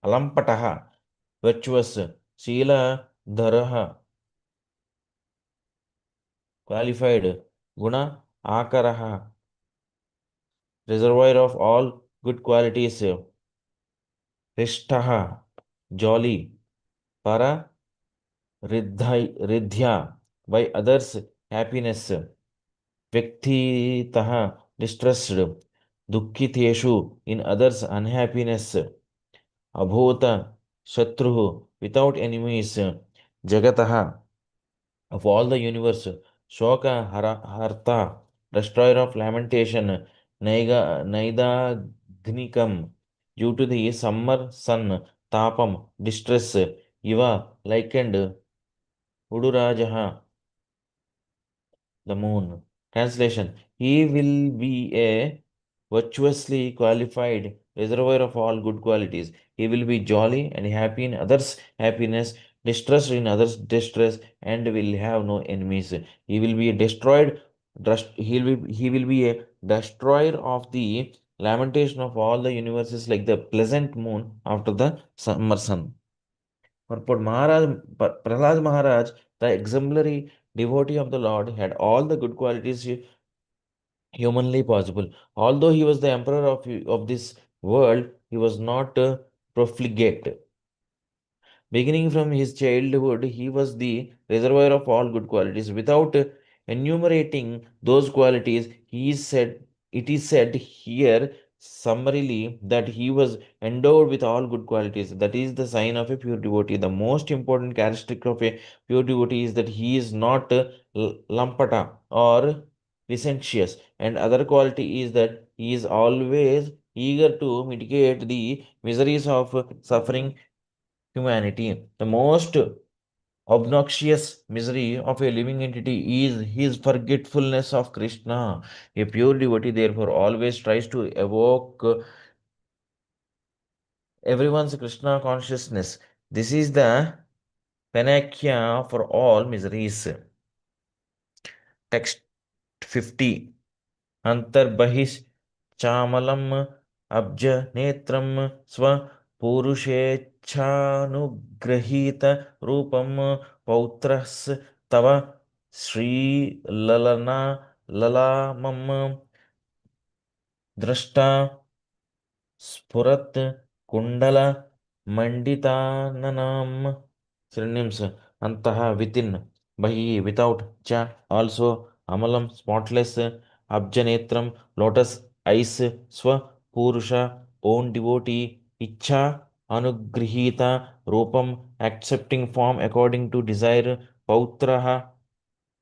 अलम्पटः virtuous शीलधरः qualified guna आकरः reservoir of all good qualities hrishtah jolly para riddhya by others happiness व्यक्तितः distressed दुःखितेषु in others unhappiness अभूत शत्रुः without enemies जगतः of all the universe shoka harta destroyer of lamentation naidagnikam due to the summer sun tapam distress iva likened udurajah the moon. Translation: He will be a virtuously qualified reservoir of all good qualities. He will be jolly and happy in others' happiness, distressed in others' distress, and will have no enemies. He will be destroyed. He will be a destroyer of the lamentation of all the universes, like the pleasant moon after the summer sun. Purport: Prahlad Maharaj, the exemplary devotee of the Lord, had all the good qualities humanly possible. Although he was the emperor of this world, he was not profligate. Beginning from his childhood, he was the reservoir of all good qualities. Without enumerating those qualities, it is said here summarily that he was endowed with all good qualities. That is the sign of a pure devotee. The most important characteristic of a pure devotee is that he is not lampata or licentious. And other quality is that he is always eager to mitigate the miseries of suffering humanity. The most obnoxious misery of a living entity is his forgetfulness of Krishna. A pure devotee, therefore, always tries to evoke everyone's Krishna consciousness. This is the panacea for all miseries. Text 50. Antarbahishchamalам abja netram swa purushechhanugrahita rupam pautras tava Sri Lalana Lalamam Drashta Spurat Kundala Manditananam. Synonyms: Antaha within, Bahi without, Cha also, Amalam spotless, Abjanetram lotus eyes, Swa Purusha own devotee, Icha Anugrihita Rupam accepting form according to desire, Pautraha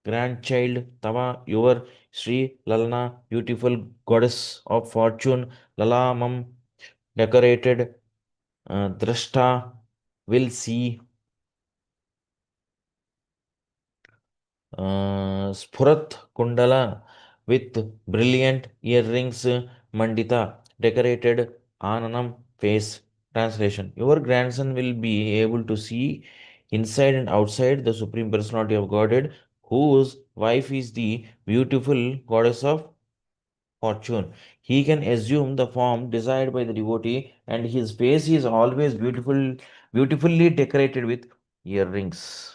grandchild, Tava your, Sri Lalana beautiful goddess of fortune, Lalamam decorated, Drashta will see, Sphurat Kundala with brilliant earrings, Mandita decorated, Ananam face. Translation: Your grandson will be able to see inside and outside the Supreme Personality of Godhead, whose wife is the beautiful goddess of fortune. He can assume the form desired by the devotee, and his face is always beautifully decorated with earrings.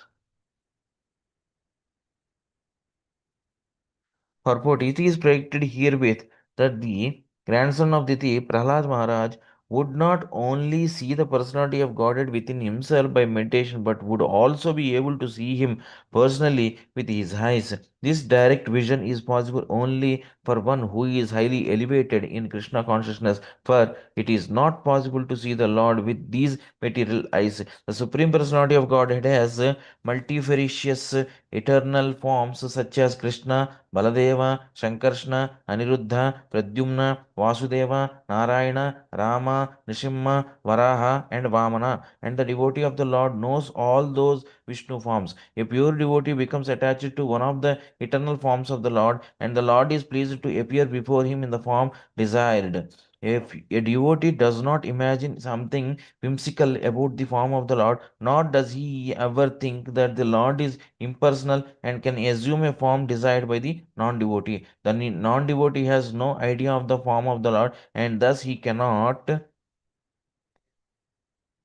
Purport: It is predicted herewith that the grandson of Diti, Prahlad Maharaj, would not only see the personality of Godhead within himself by meditation, but would also be able to see him personally with his eyes. This direct vision is possible only for one who is highly elevated in Krishna consciousness, for it is not possible to see the Lord with these material eyes. The Supreme Personality of Godhead has multifarious eternal forms such as Krishna, Baladeva, Shankarshna, Aniruddha, Pradyumna, Vasudeva, Narayana, Rama, Nrsimha, Varaha, and Vamana. And the devotee of the Lord knows all those Vishnu forms. A pure devotee becomes attached to one of the eternal forms of the Lord, and the Lord is pleased to appear before him in the form desired. If a devotee does not imagine something whimsical about the form of the Lord, nor does he ever think that the Lord is impersonal and can assume a form desired by the non devotee. The non devotee has no idea of the form of the Lord, and thus he cannot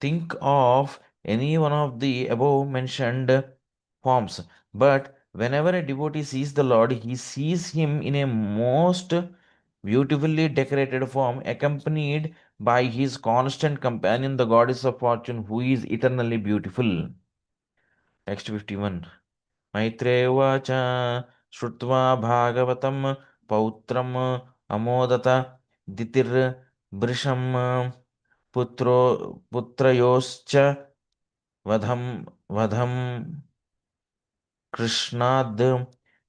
think of any one of the above mentioned forms. But whenever a devotee sees the Lord, he sees him in a most beautifully decorated form, accompanied by his constant companion, the goddess of fortune, who is eternally beautiful. Text 51. Maitreya Uvacha Shrutva Bhagavatam Pautram Amodata Ditir Brisham Putrayoscha Vadham कृष्णाद्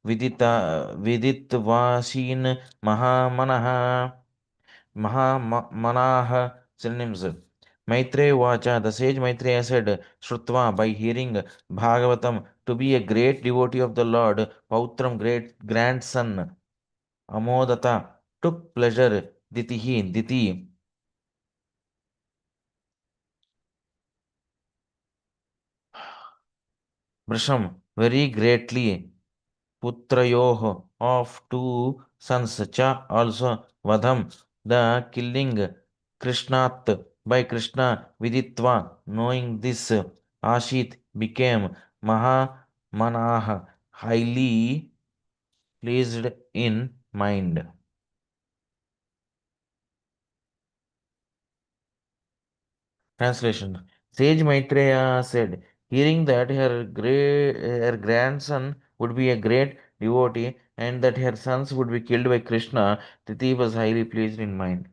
विदित्वासीन् महामनः synonyms. Maitreya Vacha, the sage Maitreya said, Shrutva, by hearing Bhagavatam, to be a great devotee of the Lord, Pautram, great grandson, Amodata, took pleasure, Diti, Brisham, very greatly, Putrayoh of two sons, Cha also Vadham, the killing Krishnat by Krishna Viditva, knowing this, Ashit became Mahamanah, highly pleased in mind. Translation. Sage Maitreya said, hearing that her grandson would be a great devotee and that her sons would be killed by Krishna, Titi was highly pleased in mind.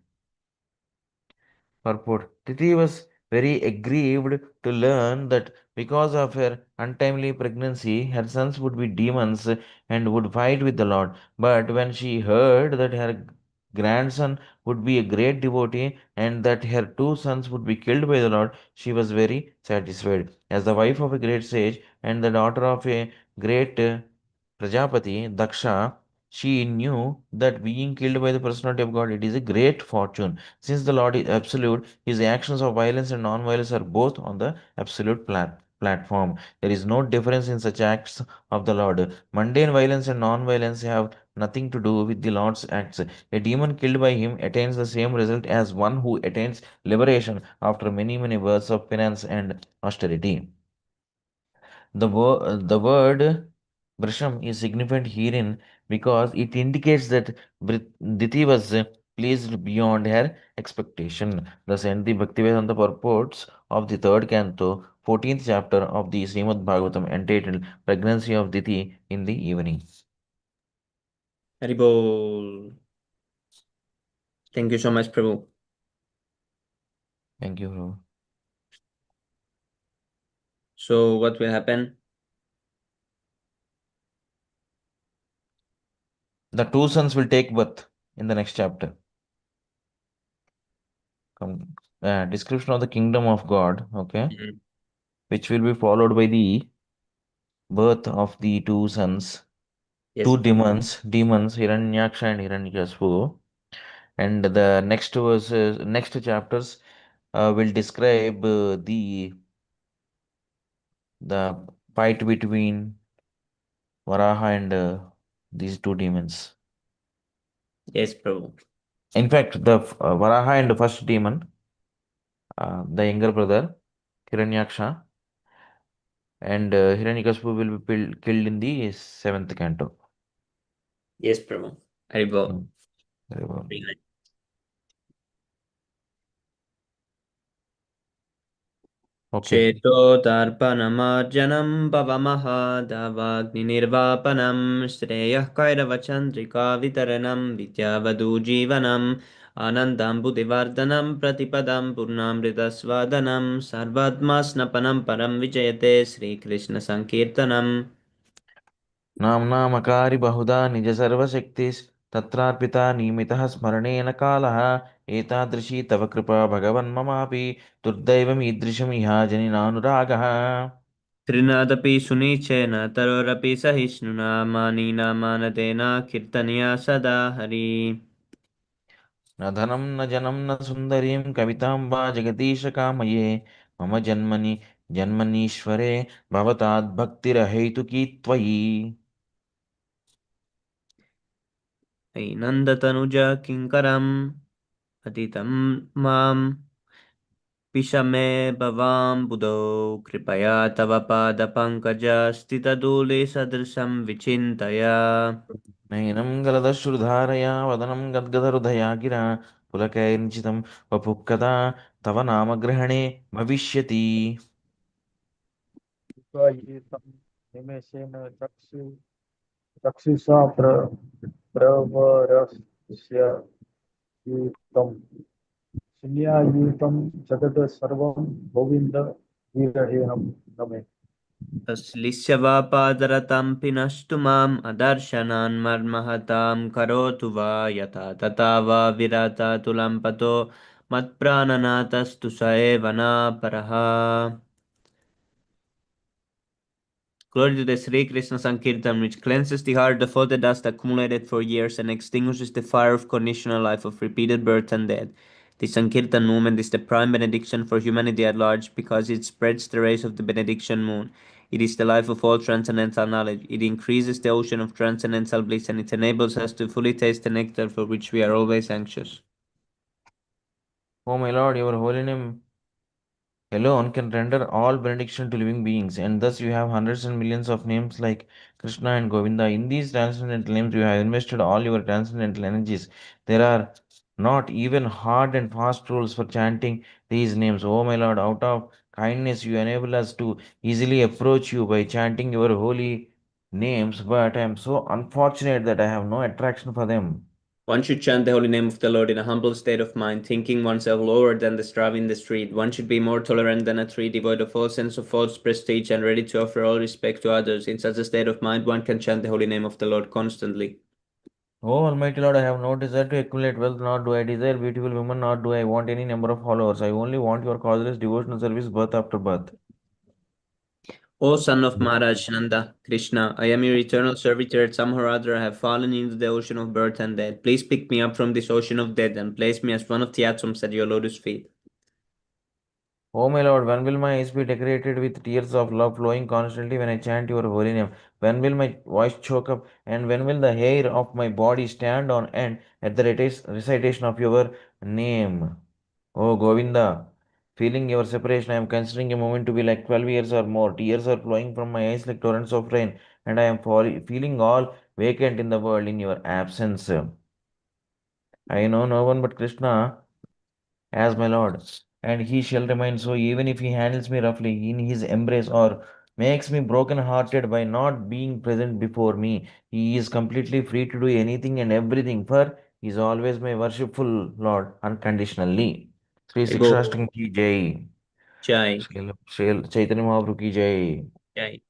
Purport. Titi was very aggrieved to learn that because of her untimely pregnancy, her sons would be demons and would fight with the Lord. But when she heard that her grandson would be a great devotee and that her two sons would be killed by the Lord, she was very satisfied. As the wife of a great sage and the daughter of a great Prajapati, Daksha, she knew that being killed by the personality of God, it is a great fortune. Since the Lord is absolute, his actions of violence and non-violence are both on the absolute platform. There is no difference in such acts of the Lord. Mundane violence and non-violence have nothing to do with the Lord's acts. A demon killed by him attains the same result as one who attains liberation after many births of penance and austerity. The word Brisham is significant herein because it indicates that Diti was pleased beyond her expectation. Thus end the Bhaktivedanta purports of the third canto, 14th chapter of the Śrīmad-Bhāgavatam entitled Pregnancy of Diti in the Evening. Haribol. Thank you so much, Prabhu. Thank you, Prabhu. So what will happen? The two sons will take birth in the next chapter. Description of the kingdom of God, okay, which will be followed by the birth of the two sons, Yes. two demons, Hiranyaksha and Hiranyakashipu. And the next verses, next chapters will describe the fight between Varaha and these two demons. Yes, Prabhu. In fact, the Varaha and the first demon, the younger brother, Hiranyaksha, and Hiranyakashipu will be killed in the seventh canto. Yes, Prabhu. Haribol. Very well. Very nice. Okay. चेतोदर्पणमार्जनं भवमहादावाग्निर्वापनं श्रेयः कैरवचन्द्रिकावितरणं विद्यावधूजीवनम् आनन्दाम्बुधिवर्धनं प्रतिपदं पूर्णामृतस्वादनं सर्वात्मास्नपनं परं विजयते श्रीकृष्णसङ्कीर्तनम् नाम्नामकारि बहुधा निज सर्वशक्तिस् तत्रार्पिता नियमितः स्मरणेन कालः एतादृशी तव कृपा भगवन्ममापि दुर्दैवमीदृशमिहा जनिनानुरागः त्रिनादपि सुनिचेन तरोरपि सहिष्णुना मानिना मानदेना कीर्तनीया सदा हरि न धनं न जनं न सुन्दरीं कवितां वा जगदीश कामये मम जन्मनीश्वरे भवताद्भक्तिरहेतुकी त्वयि नन्दतनुज किङ्करम् अतितं मां पिशमे भवाम्बुधौ कृपया तव पादपङ्कजस्थितधूलिसदृशं विचिन्तय नयनं गलदश्रुधारया वदनं गद्गदहृदया गिरा पुलकैर्निचितं वपुः कदा तव नामग्रहणे भविष्यति युक्तायितं निमेषेण चक्षुषा प्रवरस्य युक्तं शून्यायुतं जगत् सर्वं गोविन्द विरहेणं नमे। तस्लिस्य वा पादरतां पिनष्टु माम् अदर्शनान् मर्महतां करोतु वा यथा तथा वा विरतातुलं पतो मत्प्राणनाथस्तु स एव नापरः Glory to the Sri Krishna Sankirtan, which cleanses the heart of all the dust accumulated for years and extinguishes the fire of conditional life of repeated birth and death. The Sankirtan movement is the prime benediction for humanity at large because it spreads the rays of the benediction moon. It is the life of all transcendental knowledge. It increases the ocean of transcendental bliss and it enables us to fully taste the nectar for which we are always anxious. O my Lord, your holy name alone can render all benediction to living beings, and thus you have hundreds and millions of names like Krishna and Govinda. In these transcendental names, you have invested all your transcendental energies. There are not even hard and fast rules for chanting these names. Oh my Lord, out of kindness, you enable us to easily approach you by chanting your holy names, but I am so unfortunate that I have no attraction for them. One should chant the holy name of the Lord in a humble state of mind, thinking oneself lower than the straw in the street. One should be more tolerant than a tree, devoid of all sense of false prestige and ready to offer all respect to others. In such a state of mind, one can chant the holy name of the Lord constantly. Oh, Almighty Lord, I have no desire to accumulate wealth, nor do I desire beautiful women, nor do I want any number of followers. I only want your causeless devotional service birth after birth. O son of Maharaj Nanda, Krishna, I am your eternal servitor. Somehow or other I have fallen into the ocean of birth and death. Please pick me up from this ocean of death and place me as one of the atoms at your lotus feet. Oh, my Lord, when will my eyes be decorated with tears of love flowing constantly when I chant your holy name? When will my voice choke up? And when will the hair of my body stand on end at the recitation of your name? Oh, Govinda, feeling your separation, I am considering a moment to be like 12 years or more. Tears are flowing from my eyes like torrents of rain, and I am feeling all vacant in the world in your absence. I know no one but Krishna as my Lord, and he shall remain so even if he handles me roughly in his embrace or makes me broken hearted by not being present before me. He is completely free to do anything and everything, for he is always my worshipful Lord unconditionally. Sri Ego, Sikshashtami ki jai. Jai, Sri Chaitanya Mahaprabhu ki jai. Jai.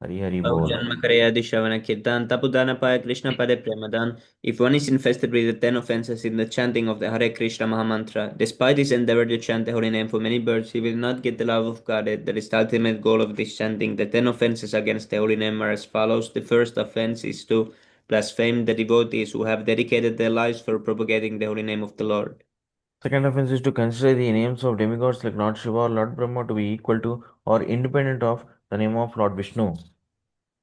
Hari Hari Oh, Bol. Janmakarayadi Shravana Kirtan, Tapudanapaya Krishna Pade Premadan. If one is infested with the 10 offenses in the chanting of the Hare Krishna Mahamantra, despite his endeavor to chant the holy name for many births, he will not get the love of God. That is the ultimate goal of this chanting. The 10 offenses against the holy name are as follows. The first offense is to blaspheme the devotees who have dedicated their lives for propagating the holy name of the Lord. Second offense is to consider the names of demigods like Lord Shiva or Lord Brahma to be equal to or independent of the name of Lord Vishnu.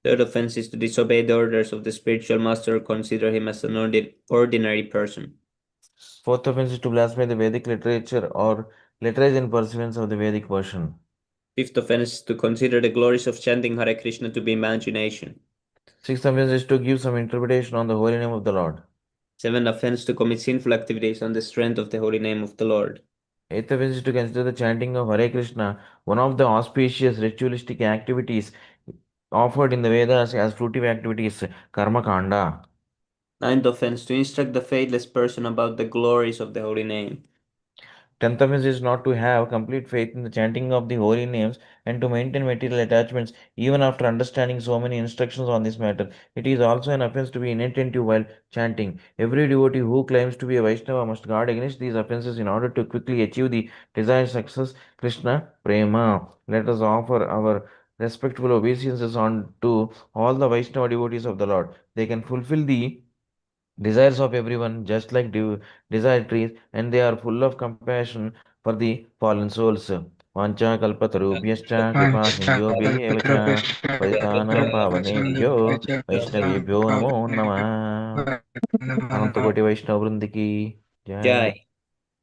Third offense is to disobey the orders of the spiritual master or consider him as an ordinary person. Fourth offense is to blaspheme the Vedic literature or literature in pursuance of the Vedic version. Fifth offense is to consider the glories of chanting Hare Krishna to be imagination. Sixth offense is to give some interpretation on the holy name of the Lord. Seventh offense to commit sinful activities on the strength of the holy name of the Lord. Eighth offense is to consider the chanting of Hare Krishna, one of the auspicious ritualistic activities offered in the Vedas as fruitive activities, Karma Kanda. Ninth offense, to instruct the faithless person about the glories of the holy name. 10th offense is not to have complete faith in the chanting of the holy names and to maintain material attachments even after understanding so many instructions on this matter. It is also an offense to be inattentive while chanting. Every devotee who claims to be a Vaishnava must guard against these offenses in order to quickly achieve the desired success. Krishna Prema. Let us offer our respectful obeisances on to all the Vaishnava devotees of the Lord. They can fulfill the desires of everyone, just like desire trees, and they are full of compassion for the fallen souls. Vancha kalpatarubhyascha kripa sindhyobhyev cha patitanam pavanebhyo vaishnavebhyo namo namah. अनंतकोटि वैष्णव वृंद की जय। Jai.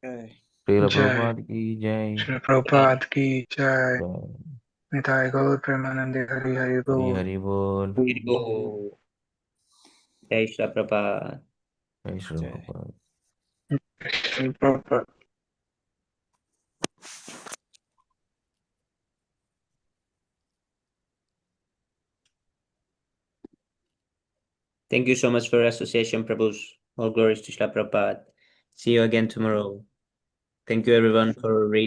Srila जय प्रभुपाद की जय। श्री प्रभुपाद की जय जय। निताय गौर प्रेमानंदे हरि हरि हरि बोल हरि बोल। Jai Shri Prabhupada. जय Shri Prabhupada. Shri Prabhupada Thank you so much for your association, Prabhus. All glories to Shri Prabhupada. See you again tomorrow. Thank you everyone for reading.